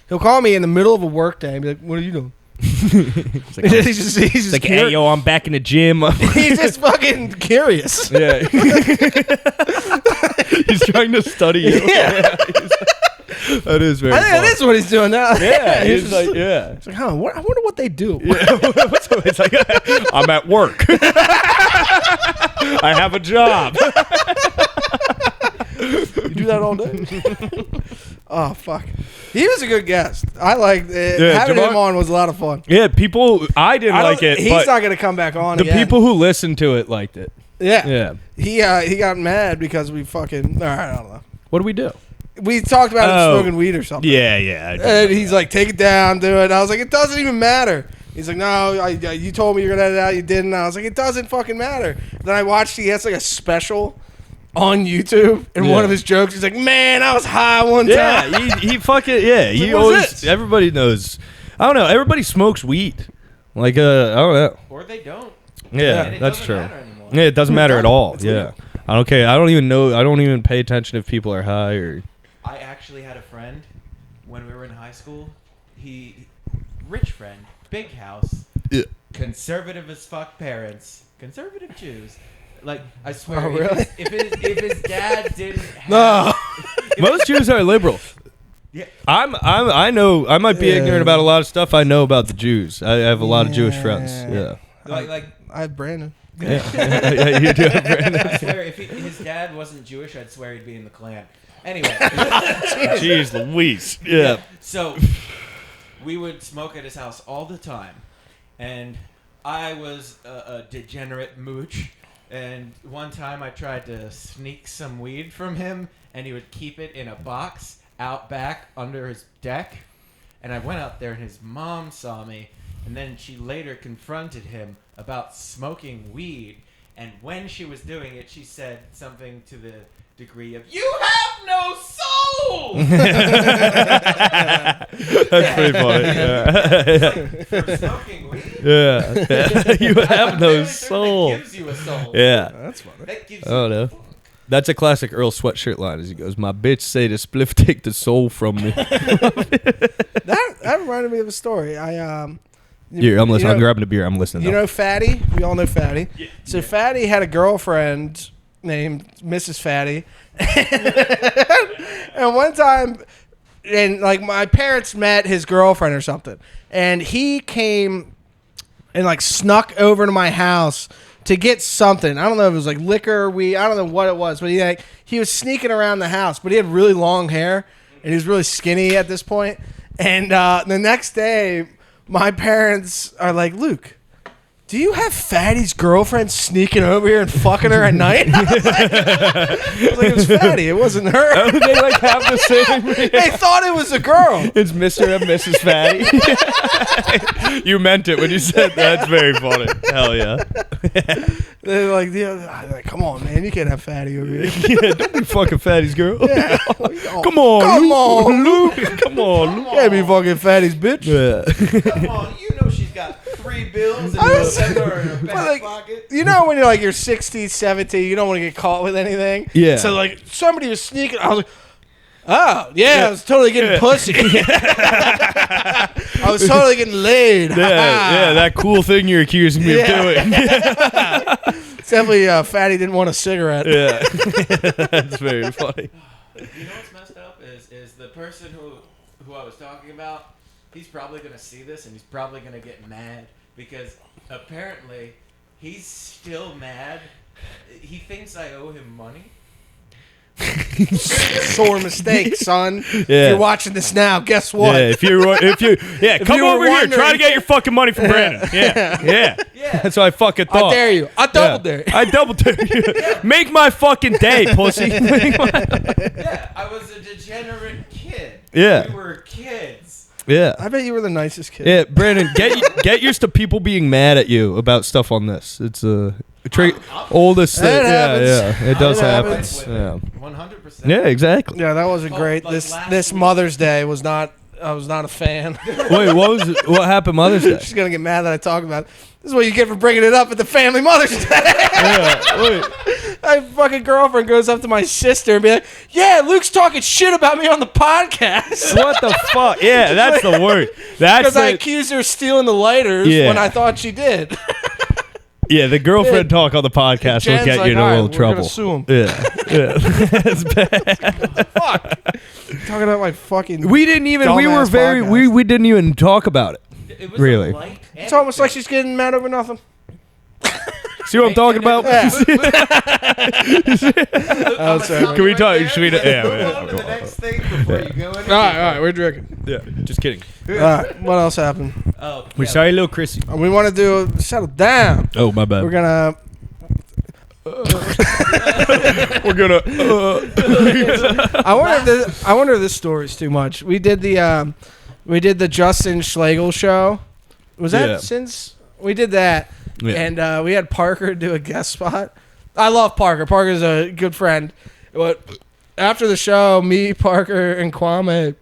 He'll call me in the middle of a work day and be like, "What are you doing?" It's like, he's just like, hey, yo, I'm back in the gym. he's just fucking curious. Yeah. He's trying to study you. Yeah. That is very I think fun. that is what he's doing now. Yeah, he's he's just like, yeah. It's like, huh? I wonder what they do. It's like, I'm at work. I have a job. You do that all day? Oh, fuck. He was a good guest. I liked it. Yeah, Having Jamar- him on was a lot of fun. Yeah, people. I didn't like it. He's but not going to come back on the again. people who listened to it liked it. Yeah. Yeah. He got mad because we fucking... All right, I don't know. What do we do? We talked about him smoking weed or something. Yeah. And he's like, take it down, do it. I was like, it doesn't even matter. He's like, no, you told me you were going to edit it out. You didn't. I was like, it doesn't fucking matter. Then I watched, he has like a special on YouTube, and one of his jokes, he's like, man, I was high one time. Yeah, he fucking, yeah. He Like, always, what's this? everybody knows. I don't know. Everybody smokes weed. Like, I don't know. Or they don't. Yeah, And it that's doesn't true. matter anymore. Yeah, it doesn't matter at all. It's Yeah. I don't care. I don't even know. I don't even pay attention if people are high or. I actually had a friend when we were in high school. Rich friend, big house, Yeah. conservative as fuck parents, conservative Jews. Like, I swear, Oh, really? if his dad didn't have, No. Most Jews are liberal. Yeah. I know. I might be Yeah. ignorant about a lot of stuff. I know about the Jews. I have a lot of Jewish friends. Yeah. like I have Brandon. Yeah, you do, Brandon. I swear, if his dad wasn't Jewish, I'd swear he'd be in the Klan. Anyway. Jeez Louise. Yeah. So, we would smoke at his house all the time. And I was a degenerate mooch. And one time I tried to sneak some weed from him, and he would keep it in a box out back under his deck. And I went out there, and his mom saw me. And then she later confronted him about smoking weed. And when she was doing it, she said something to the degree of, "You have no soul!" That's pretty funny. Yeah. For smoking weed? Yeah. You have no That soul. gives you a soul. Yeah. That's funny. That gives I you don't know. That's a classic Earl Sweatshirt line. As he goes, "My bitch say the spliff take the soul from me." That reminded me of a story. Here, I'm listening. You I'm know, grabbing a beer. I'm listening. you now. know Fatty? We all know Fatty. Yeah. So Fatty had a girlfriend named Mrs. Fatty. And one time, and like my parents met his girlfriend or something. And he came and like snuck over to my house to get something. I don't know if it was like liquor or weed. I don't know what it was. But he was sneaking around the house. But he had really long hair. And he was really skinny at this point. And the next day, my parents are like, Luke, do you have Fatty's girlfriend sneaking over here and fucking her at night? I was like, it was Fatty. It wasn't her. Oh, they like have the same. They thought it was a girl. It's Mr. and Mrs. Fatty. You meant it when you said that. That's very funny. Hell yeah. They're like, yeah, like, come on, man. You can't have Fatty over here. Yeah, don't be fucking Fatty's girl. Yeah. Come on, Come Luke. on, Luke. Come on, Luke. You can't be fucking Fatty's bitch. Yeah. Come on, you know she's got 3 bills in I was- her back But, like, pocket. you know when you're 16, 17, you don't want to get caught with anything? Yeah. So, like, somebody was sneaking. I was like, oh, yeah, I was totally getting pussy. I was totally getting laid. Yeah, that cool thing you're accusing me of doing. Definitely, Fatty didn't want a cigarette. Yeah. That's very funny. You know what's messed up is the person who I was talking about, he's probably going to see this and he's probably going to get mad because apparently he's still mad. He thinks I owe him money. Sore mistake, son. If Yeah. you're watching this now, guess what? Yeah, come you over were here. wondering- Try to get your fucking money from Brandon. Yeah. Yeah. That's what I fucking thought. I dare you. I double dare you. I double dare you. Make my fucking day, pussy. Yeah, I was a degenerate kid. Yeah. We were kids. Yeah. I bet you were the nicest kid. Yeah, Brandon, get used to people being mad at you about stuff on this. It's oldest thing. It happens. Yeah, it does It happen. happens. Yeah. 100%. Yeah, exactly. Yeah, that wasn't Oh, great. like This last week- Mother's Day was not. I was not a fan. Wait, what happened Mother's Day? She's gonna get mad that I talk about it. This is what you get for bringing it up at the family Mother's Day. Yeah, wait. My fucking girlfriend goes up to my sister and be like, "Yeah, Luke's talking shit about me on the podcast." What the fuck? Yeah, that's the word. That's Because I the, accused her of stealing the lighters Yeah. when I thought she did. yeah, the girlfriend talk on the podcast Jen's will get like, you in a "All right, little we're trouble. gonna sue him." Yeah. That's bad. Fuck. Talking about my fucking. We didn't even. We were Dumbass very. podcast. We didn't even talk about it. It was Really? a light It's almost like she's getting mad over nothing. See what I'm talking about? Oh, sorry. Can we talk? Should we? Yeah. Move on to the next thing before you go in. All right, we're drinking. Yeah. Just kidding. All right, what else happened? Oh, We're yeah. sorry, little Chrissy. We want to do settle down. Oh, my bad. We're gonna. We're gonna. I wonder if this story's too much. We did the Justin Schlegel show. Was that Yeah. since we did that? Yeah. And we had Parker do a guest spot. I love Parker. Parker's a good friend. But after the show, me, Parker, and Kwame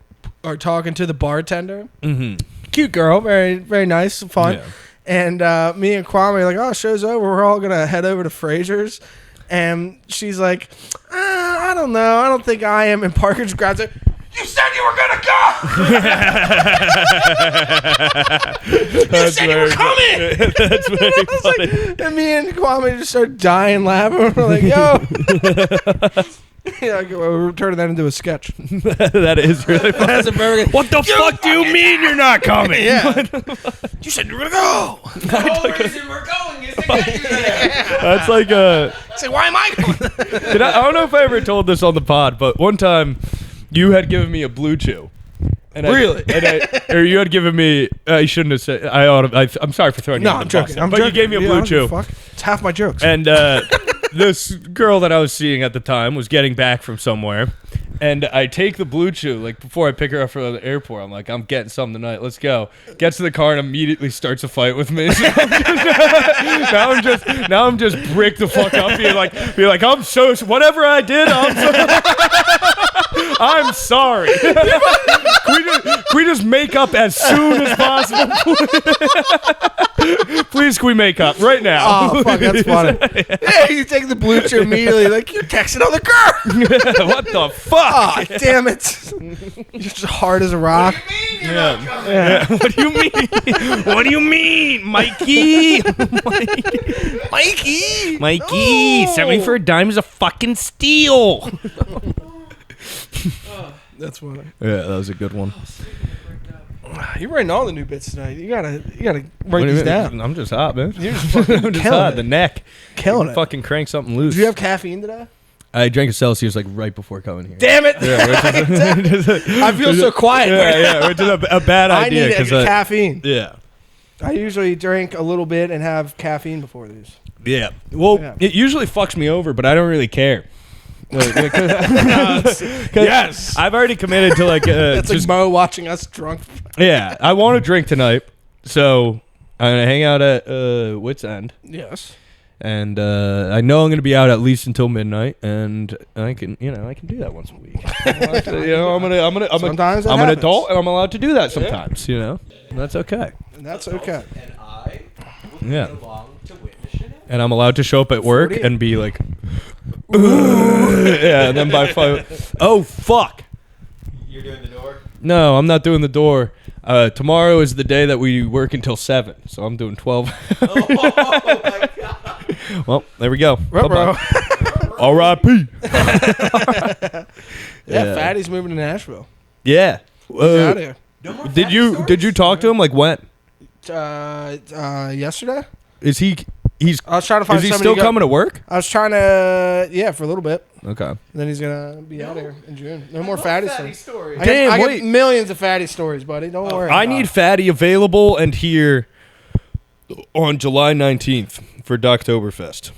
are talking to the bartender. Mm-hmm. Cute girl, very very nice, fun. Yeah. And me and Kwame are like, oh, show's over. We're all gonna head over to Fraser's. And she's like, I don't know. I don't think I am. And Parker just grabs her. You said you were gonna go. You said you were coming. That's very funny. Like, and me and Kwame just start dying laughing. We're like, yo. Yeah, we're turning that into a sketch. That is really funny. That's a very good. What the fuck do you mean you're not coming? Yeah. You said you were gonna go. The whole reason we're going is to get you there. That's like Say, why am I going? I don't know if I ever told this on the pod, but one time you had given me a Blue Chew. And Really? Or you had given me. I shouldn't have said. I'm sorry for throwing you. No, under I'm the bus joking. there, I'm but joking. you gave me a Yeah, I Blue don't give Chew. a fuck. It's half my jokes. And this girl that I was seeing at the time was getting back from somewhere. And I take the Blue Chew, like before I pick her up from the airport. I'm like, I'm getting something tonight. Let's go. Gets to the car and immediately starts a fight with me. So now I'm just brick the fuck up. Be like, I'm so whatever I did. I'm sorry. Can we just make up as soon as possible? Please, can we make up right now? Oh, fuck, that's funny. Yeah, you take the Blue Chew immediately, like, you're texting on the girl. What the fuck? Oh, damn it. You're just hard as a rock. Yeah. What do you mean? What do you mean, Mikey? Mikey, send me for a dime is a fucking steal. That's funny. Yeah, that was a good one. You're writing all the new bits tonight. You gotta write these down. I'm just hot, man. You're just fucking I'm just killing hot. it. The neck. Killing it. Fucking crank something loose. Did you have caffeine today? I drank a Celsius like right before coming here. Damn it. Yeah, which is I feel so quiet. yeah, which is a bad I idea. need extra caffeine. Yeah. I usually drink a little bit and have caffeine before these. Yeah. Well, Yeah. it usually fucks me over, but I don't really care. Yes. I've already committed to like It's just like Mo watching us drunk. yeah. I want to drink tonight, so I'm gonna hang out at Wits End, Yes. and I know I'm gonna be out at least until midnight, and I can do that once a week. Sometimes that I'm an happens. adult, and I'm allowed to do that sometimes. And that's okay. And that's okay. And I will Yeah. be along to witness it. And I'm allowed to show up at work 40? and be like, yeah, and then by 5, oh fuck. You're doing the door? No, I'm not doing the door. Tomorrow is the day that we work until 7, so I'm doing 12. Oh my god. Well, there we go. Ruh-roh. R.I.P. Yeah, Fatty's moving to Nashville. Yeah. He's out here. No more Did fatty you stories? talk to him? Like when? Yesterday? Is he? He's. I was trying to find Is he somebody still to go- coming to work? I was trying to, for a little bit. Okay. And then he's going to be out here in June. No I more love fatty fatty stories. stories. I Damn, get wait. millions of fatty stories, buddy. Don't worry. I need Fatty available and here on July 19th for Doctoberfest.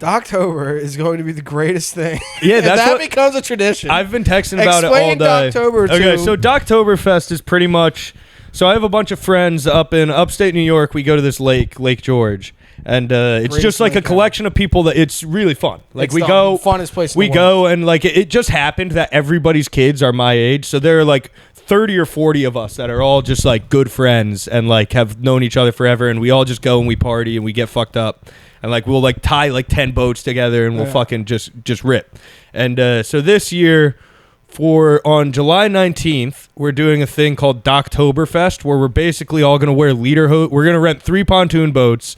Doctober is going to be the greatest thing. Yeah, If that's that what becomes a tradition. I've been texting about Explain it all day. Doctober Okay, to- so Doctoberfest is pretty much. So I have a bunch of friends up in upstate New York. We go to this lake, Lake George, and it's Greatest just like a lake ever. collection of people that it's really fun. Like It's we the go, funnest place in we the go, and like it just happened that everybody's kids are my age. So there are like 30 or 40 of us that are all just like good friends and like have known each other forever, and we all just go and we party and we get fucked up. And like we'll like tie like 10 boats together and we'll fucking just rip. And so this year, on July 19th, we're doing a thing called Doctoberfest, where we're basically all gonna wear we're gonna rent 3 pontoon boats.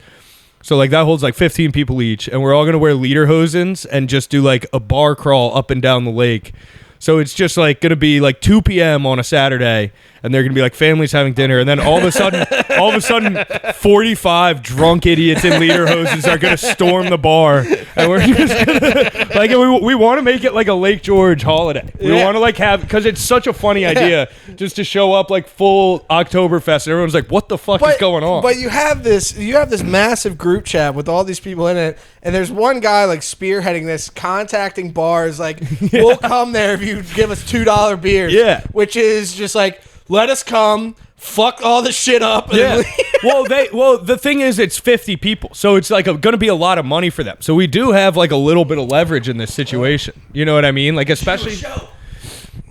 So like that holds like 15 people each, and we're all gonna wear lederhosens and just do like a bar crawl up and down the lake. So it's just like gonna be like 2 p.m. on a Saturday, and they're gonna be like families having dinner, and then all of a sudden, 45 drunk idiots in lederhoses are gonna storm the bar, and we're just gonna, like we want to make it like a Lake George holiday. We want to like have, because it's such a funny idea just to show up like full Oktoberfest, and everyone's like, what the fuck is going on? But you have this massive group chat with all these people in it, and there's one guy like spearheading this, contacting bars like, we'll come there if you give us $2 beers. Yeah. Which is just like, let us come, fuck all the shit up. And then leave. well, the thing is, it's 50 people, so it's like going to be a lot of money for them. So we do have like a little bit of leverage in this situation. You know what I mean? Like, especially.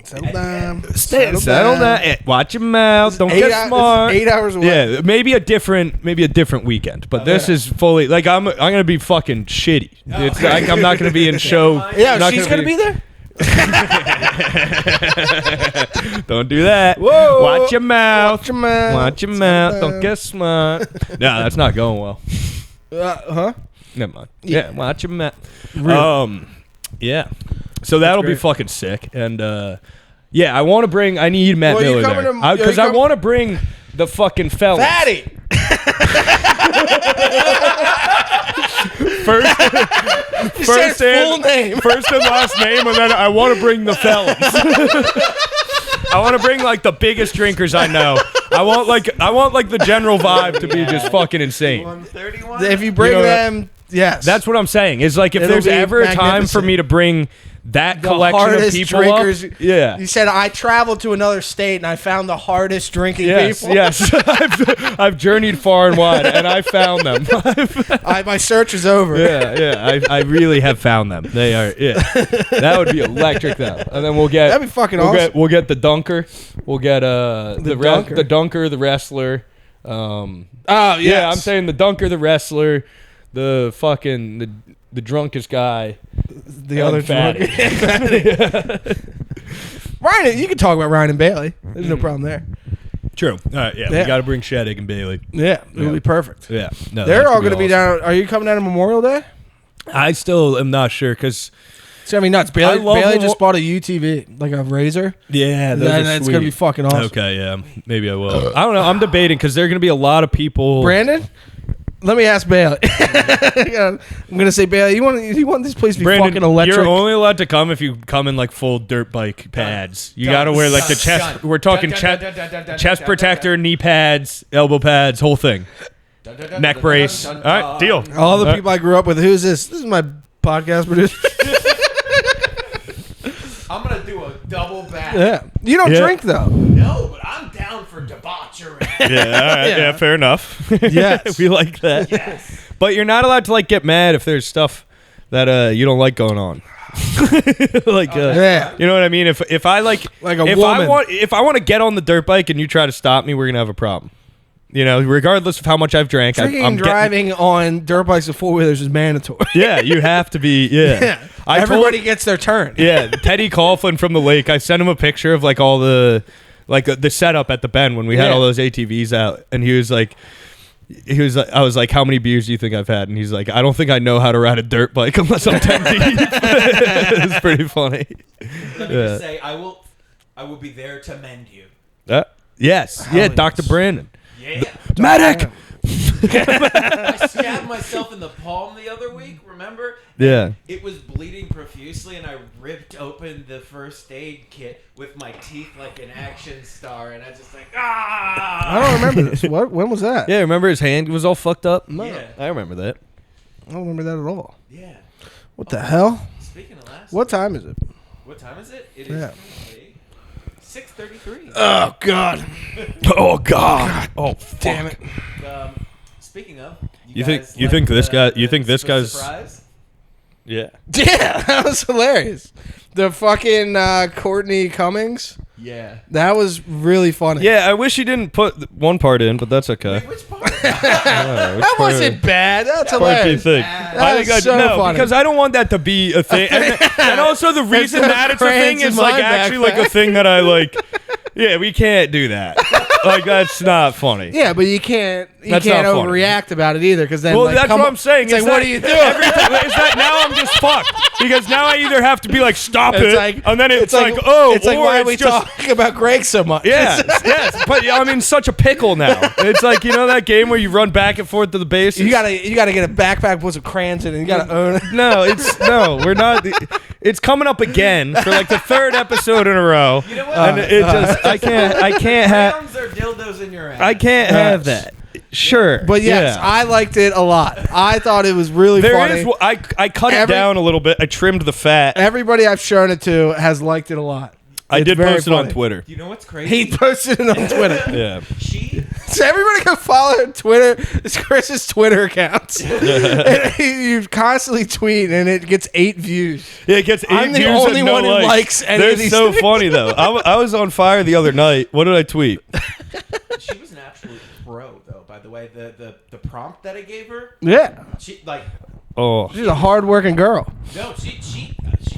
Settle down. Settle down. Watch your mouth. Don't get smart. 8 hours away. Yeah, maybe a different weekend. But this is fully like I'm gonna be fucking shitty. It's like I'm not gonna be in show. Yeah, she's gonna be there. Don't do that. Whoa. Watch your mouth. Watch your mouth. Watch your mouth. Don't get smart. No, that's not going well. Never mind. Yeah, watch your mouth. Really? Yeah. So that'll be fucking sick. And yeah, I need Matt Miller there. Because I want to bring the fucking fellas. Fatty. First full name. First and last name, and then I want to bring the fellas. I want to bring like the biggest drinkers I know. I want like the general vibe to be just fucking insane. 131. If you bring them, yes. That's what I'm saying. Is like if It'll there's be ever a time for me to bring that collection of people drinkers. up, yeah. You said I traveled to another state and I found the hardest drinking people. Yes. I've journeyed far and wide, and I found them. My search is over. Yeah. I really have found them. They are. Yeah, that would be electric though. And then That'd be fucking awesome. We'll get the dunker. We'll get dunker. the dunker, the wrestler. Yeah, I'm saying the dunker, the wrestler, the fucking the drunkest guy. The other fatty. Ryan, you can talk about Ryan and Bailey. There's no problem there. True. All right. Yeah. We got to bring Shaddick and Bailey. Yeah, it'll be perfect. Yeah. No, they're all going to be down. Are you coming down on Memorial Day? I still am not sure because it's gonna be nuts. Bailey just bought a UTV, like a Razor. Yeah, that's gonna be fucking awesome. Okay, yeah, maybe I will. I don't know. I'm debating because there are gonna be a lot of people. Brandon, let me ask Bailey. I'm gonna say, Bailey, you want this place to be fucking electric? You're only allowed to come if you come in like full dirt bike pads. You gotta wear like the chest. We're talking chest protector, knee pads, elbow pads, whole thing. Neck brace. All right, deal. All the people I grew up with. Who's this? This is my podcast producer. I'm gonna do a double back. Yeah, you don't drink though. No, but I'm down for debauchery. Yeah, all right. Yeah, fair enough. Yes, we like that. Yes, but you're not allowed to like get mad if there's stuff that you don't like going on. Like yeah, you know what I mean? If I like a if woman. if I want to get on the dirt bike and you try to stop me, we're gonna have a problem. You know, regardless of how much I've drank, drinking I'm and driving on dirt bikes and 4-wheelers is mandatory. Yeah, you have to be. Yeah, everybody gets their turn. Yeah, Teddy Coughlin from the lake. I sent him a picture of like all the setup at the Bend when we had all those ATVs out, and he was like, I was like, how many beers do you think I've had? And he's like, I don't think I know how to ride a dirt bike unless I'm 10 deep. It was pretty funny. Let me just say, I will be there to mend you. Yes, Dr. Brandon. Yeah. Medic! I stabbed myself in the palm the other week, remember? Yeah. It was bleeding profusely, and I ripped open the first aid kit with my teeth like an action star, and I just like, I don't remember this. When was that? Yeah, remember his hand was all fucked up? No. Yeah. I remember that. I don't remember that at all. Yeah. What the hell? Speaking of last what time is it? What time is it? It is 6:33. Oh, God. Oh, God. Oh, fuck. Damn it. Speaking of, you think this guy's surprise? Yeah. Yeah, that was hilarious. The fucking Courtney Cummings. Yeah. That was really funny. Yeah, I wish he didn't put one part in, but that's okay. Wait, which part? That wasn't bad. That's hilarious. I think funny. Because I don't want that to be a thing. And also the reason that it's a thing is like actually like a thing that I like. Yeah, we can't do that. Like that's not funny. Yeah, but you can't That's not funny. overreact about it either, because then Well, like, that's what I'm saying. It's like, what are you doing? Every time, is that now I'm just fucked because now I either have to be like stop it, and then it's like oh, it's like or why are it's we just, talking about Greg so much? yes, but I'm in such a pickle now. It's like, you know that game where you run back and forth to the bases. You gotta get a backpack with some crayons in it. You gotta own it. No, we're not. It's coming up again for like the third episode in a row. You know what? And it just I can't have. Crayons or dildos in your ass. I can't have that. Sure, But yes, yeah. I liked it a lot. I thought it was really There funny. is. I cut it down a little bit. I trimmed the fat. Everybody I've shown it to has liked it a lot. I It's did very post it on funny. Twitter. You know what's crazy? He posted it on Twitter. Yeah. So everybody go follow Twitter. It's Chris's Twitter account. And you constantly tweet, and it gets 8 views. Yeah, it gets 8 I'm the views only and no one who likes any They're of these so things. funny though. I was on fire the other night. What did I tweet? she was an absolute pro, though. By the way, the prompt that I gave her, Yeah, she like Oh, she's a hard-working girl. no, she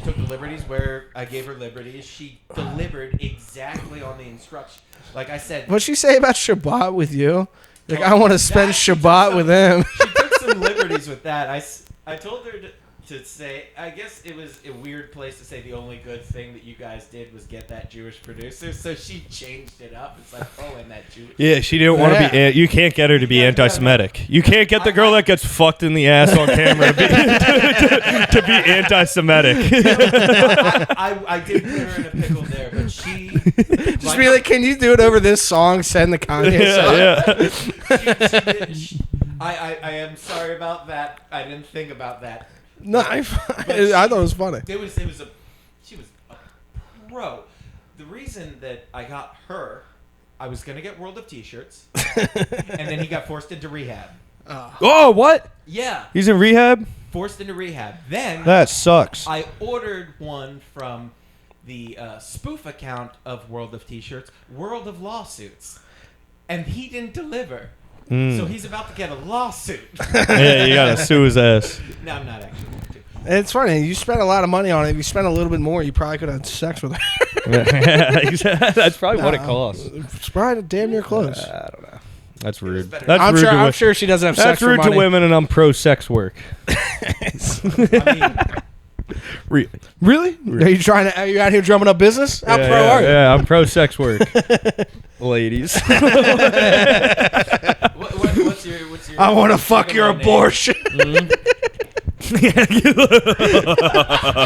took the liberties where I gave her liberties. She delivered exactly on the instruction. Like I said, What'd she say about Shabbat with you? Like, I want to spend she took Shabbat some- with him. She took some liberties with that. I told her to say, I guess it was a weird place to say the only good thing that you guys did was get that Jewish producer, so she changed it up. It's like, oh, and that Jewish. yeah. She didn't want to Yeah. be. You can't get her to be anti-Semitic. You can't get the girl that gets fucked in the ass on camera to be anti-Semitic. I did put her in a pickle there, but she Just be like, can you do it over this song? Send the Kanye song. I am sorry about that. I didn't think about that. No, I thought it was funny. She was a pro. The reason that I got her, I was gonna get World of T-shirts, and then he got forced into rehab. Oh, what? Yeah, He's in rehab? forced into rehab. Then That sucks. I ordered one from the spoof account of World of T-shirts, World of Lawsuits, and he didn't deliver. So he's about to get a lawsuit. Yeah, you gotta sue his ass. No, I'm not actually going to. It's funny. You spent a lot of money on it. If you spent a little bit more, you probably could have had sex with her. That's probably what it costs. It's probably damn near close. I don't know. That's rude. better. That's rude. I'm sure she doesn't have sex That's for rude to money. women, and I'm pro sex work. I mean, Really? Are you are you out here drumming up business? How pro are you? Yeah, I'm pro sex work. Ladies. what's your I want to fuck your name? abortion.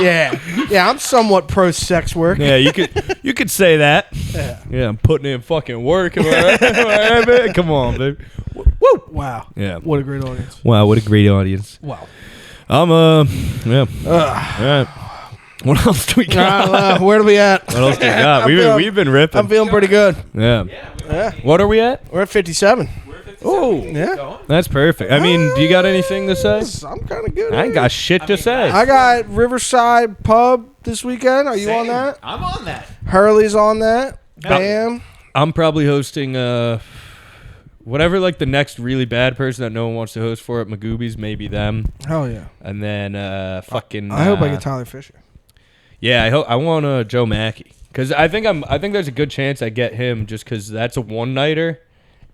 Yeah, I'm somewhat pro sex work. Yeah, you could say that. Yeah, I'm putting in fucking work. Am I right? Am I right, man? Come on, baby. Woo! Wow. Yeah. What a great audience. Wow, what a great audience. Wow. Yeah. All right. What else do we got? Where do we at? What else do we got? We've been ripping. I'm feeling pretty good. Yeah. Yeah. What are we at? We're at 57. We're 57. Oh, Yeah. Going? that's perfect. I mean, do you got anything to say? I'm kind of good. I ain't got shit to I mean, say. I got Riverside Pub this weekend. Are you Same. on that? I'm on that. Hurley's on that. Yeah. Bam. I'm probably hosting whatever, like the next really bad person that no one wants to host for at Magoobies, maybe them. Hell yeah. And then fucking. I hope I get Tyler Fisher. Yeah, I want Joe Mackey because I think there's a good chance I get him just because that's a one nighter,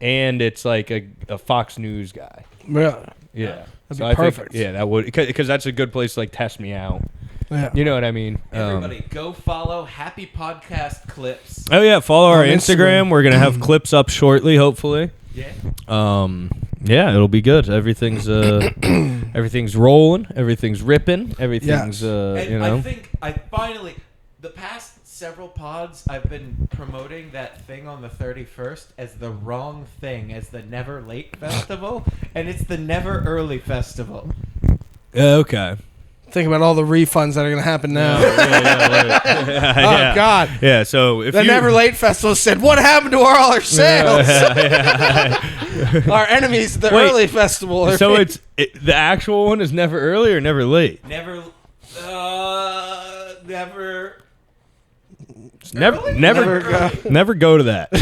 and it's like a Fox News guy. Yeah. Yeah, That'd be I perfect. Think, yeah, that would because that's a good place to like test me out. Yeah. You know what I mean? Everybody, go follow Happy Podcast Clips. Oh yeah, follow our On Instagram. Instagram. We're gonna have clips up shortly, hopefully. Yeah. Yeah, it'll be good. Everything's everything's rolling. Everything's ripping. Everything's And you know. I think I finally, the past several pods, I've been promoting that thing on the 31st as the wrong thing, as the Never Late Festival, and it's the Never Early Festival. Okay. Think about all the refunds that are going to happen now. Yeah. Oh, God. Yeah. So if The you Never Late Festival said, what happened to all our sales? Our enemies, the Wait, Early Festival. So the actual one is never early or never late. Never. Never Early? never Early. never go to that.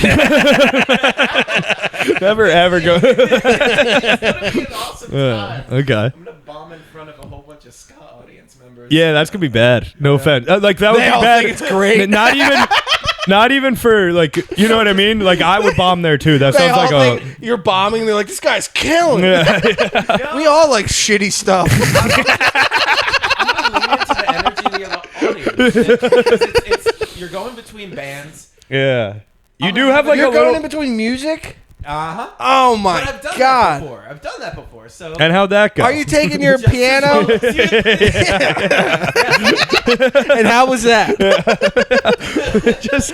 Never ever go. It's gonna be an awesome time. Okay. I'm gonna bomb in front of a whole bunch of ska audience members. Yeah, that's gonna be bad. No offense. Like that would They be all bad. think it's great. Not even. Not even for like, you know what I mean? Like I would bomb there too. That They sounds all like think you're bombing. They're like, this guy's killing. Yeah. We all like shitty stuff. I'm gonna lean into the energy of the audience. It's you're going between bands. Yeah. You do have like You're a going little. in between music. Uh-huh. Oh my But I've done god! that before. I've done that before. So And how'd that go? Are you taking your Just piano? as long as you- And how was that? Just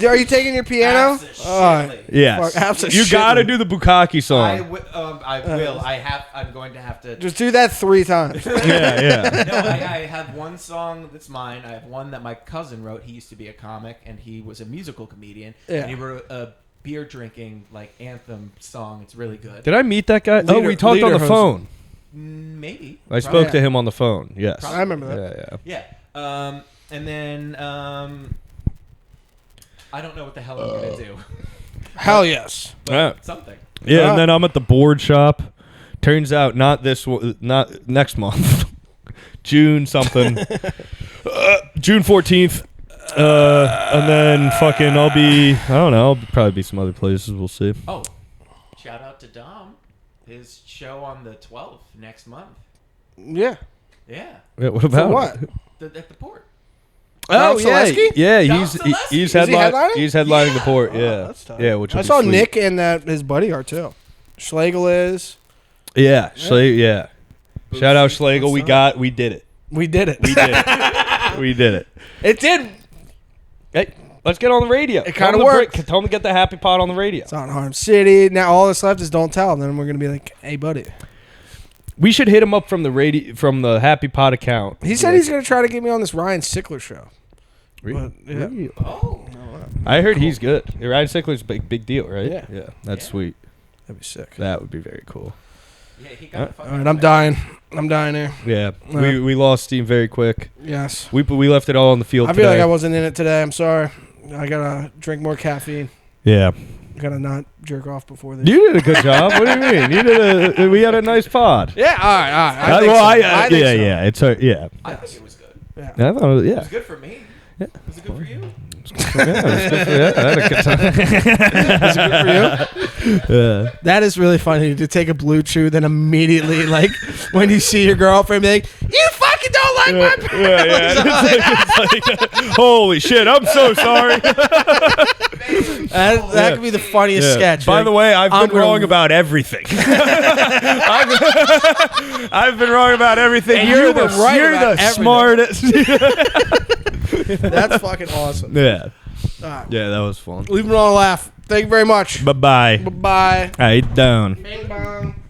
Are you taking your piano? Absolutely. yes. Fuck, absolute You shit. gotta do the Bukkake I song. will. I'm going to have to. Just do that 3 times. Yeah. No, I have one song that's mine. I have one that my cousin wrote. He used to be a comic, and he was a musical comedian. Yeah. And he wrote a beer drinking like anthem song. It's really good. Did I meet that guy? Leader- we talked on the Leader phone. Maybe. I Probably. spoke to him on the phone. Yes. I remember that. Yeah. Yeah. And then I don't know what the hell I'm gonna do. Hell yes. Yeah. Something. Yeah, and then I'm at the board shop. Turns out not next month. June something. June 14th. And then fucking I'll I'll probably be some other places. We'll see. Oh, shout out to Dom. His show on the 12th next month. Yeah. Yeah. Yeah, what about For what? At the port. Oh Dom yeah, Selesky? yeah. Dom He's Selesky. he's Is he headlining? He's headlining the port. Oh, Yeah, that's tough. yeah. Which will I be saw sweet. Nick and his buddy are too. Schlegel is. Yeah, yeah. Shout out Schlegel. We did it. We did it. We did it. We did it. It did. Hey, let's get on the radio. It Tell kinda them to worked. Tell them to get the happy pot on the radio. It's on Harm City. Now all that's left is don't tell. And then we're gonna be like, hey buddy. We should hit him up from the Happy Pot account. He said he's gonna try to get me on this Ryan Sickler show. Really? But, yeah. Really? Oh. I heard he's good. Ryan Sickler's a big deal, right? Yeah. Yeah. That's Yeah. sweet. That'd be sick. That would be very cool. Yeah, he got All right, I'm dying. I'm dying here. Yeah. Yeah. We lost steam very quick. Yes. We left it all on the field I feel today. like I wasn't in it today. I'm sorry. I gotta drink more caffeine. Yeah. Gotta not jerk off before this. You did a good job. What do you mean? We had a nice pod. Yeah. All right. I think so. I think so. yeah. It's yeah. I think it was good. Yeah. I thought it was, It yeah. was good for me. Yeah. Was it good for you? I had a good time. Is it good for you? Yeah. That is really funny to take a blue chew, then immediately, like, when you see your girlfriend, be like, you fucking don't like my Yeah. It's like, holy shit! I'm so sorry. That could be the funniest sketch. By Like, the way, I've I'm been wrong gonna- about everything. I've been wrong about everything. And You're you the, were right you're about the everything. smartest. That's fucking awesome. Yeah. All right. Yeah, that was fun. Leave it on a laugh. Thank you very much. Bye bye. Bye-bye. All right, down. Bing bong.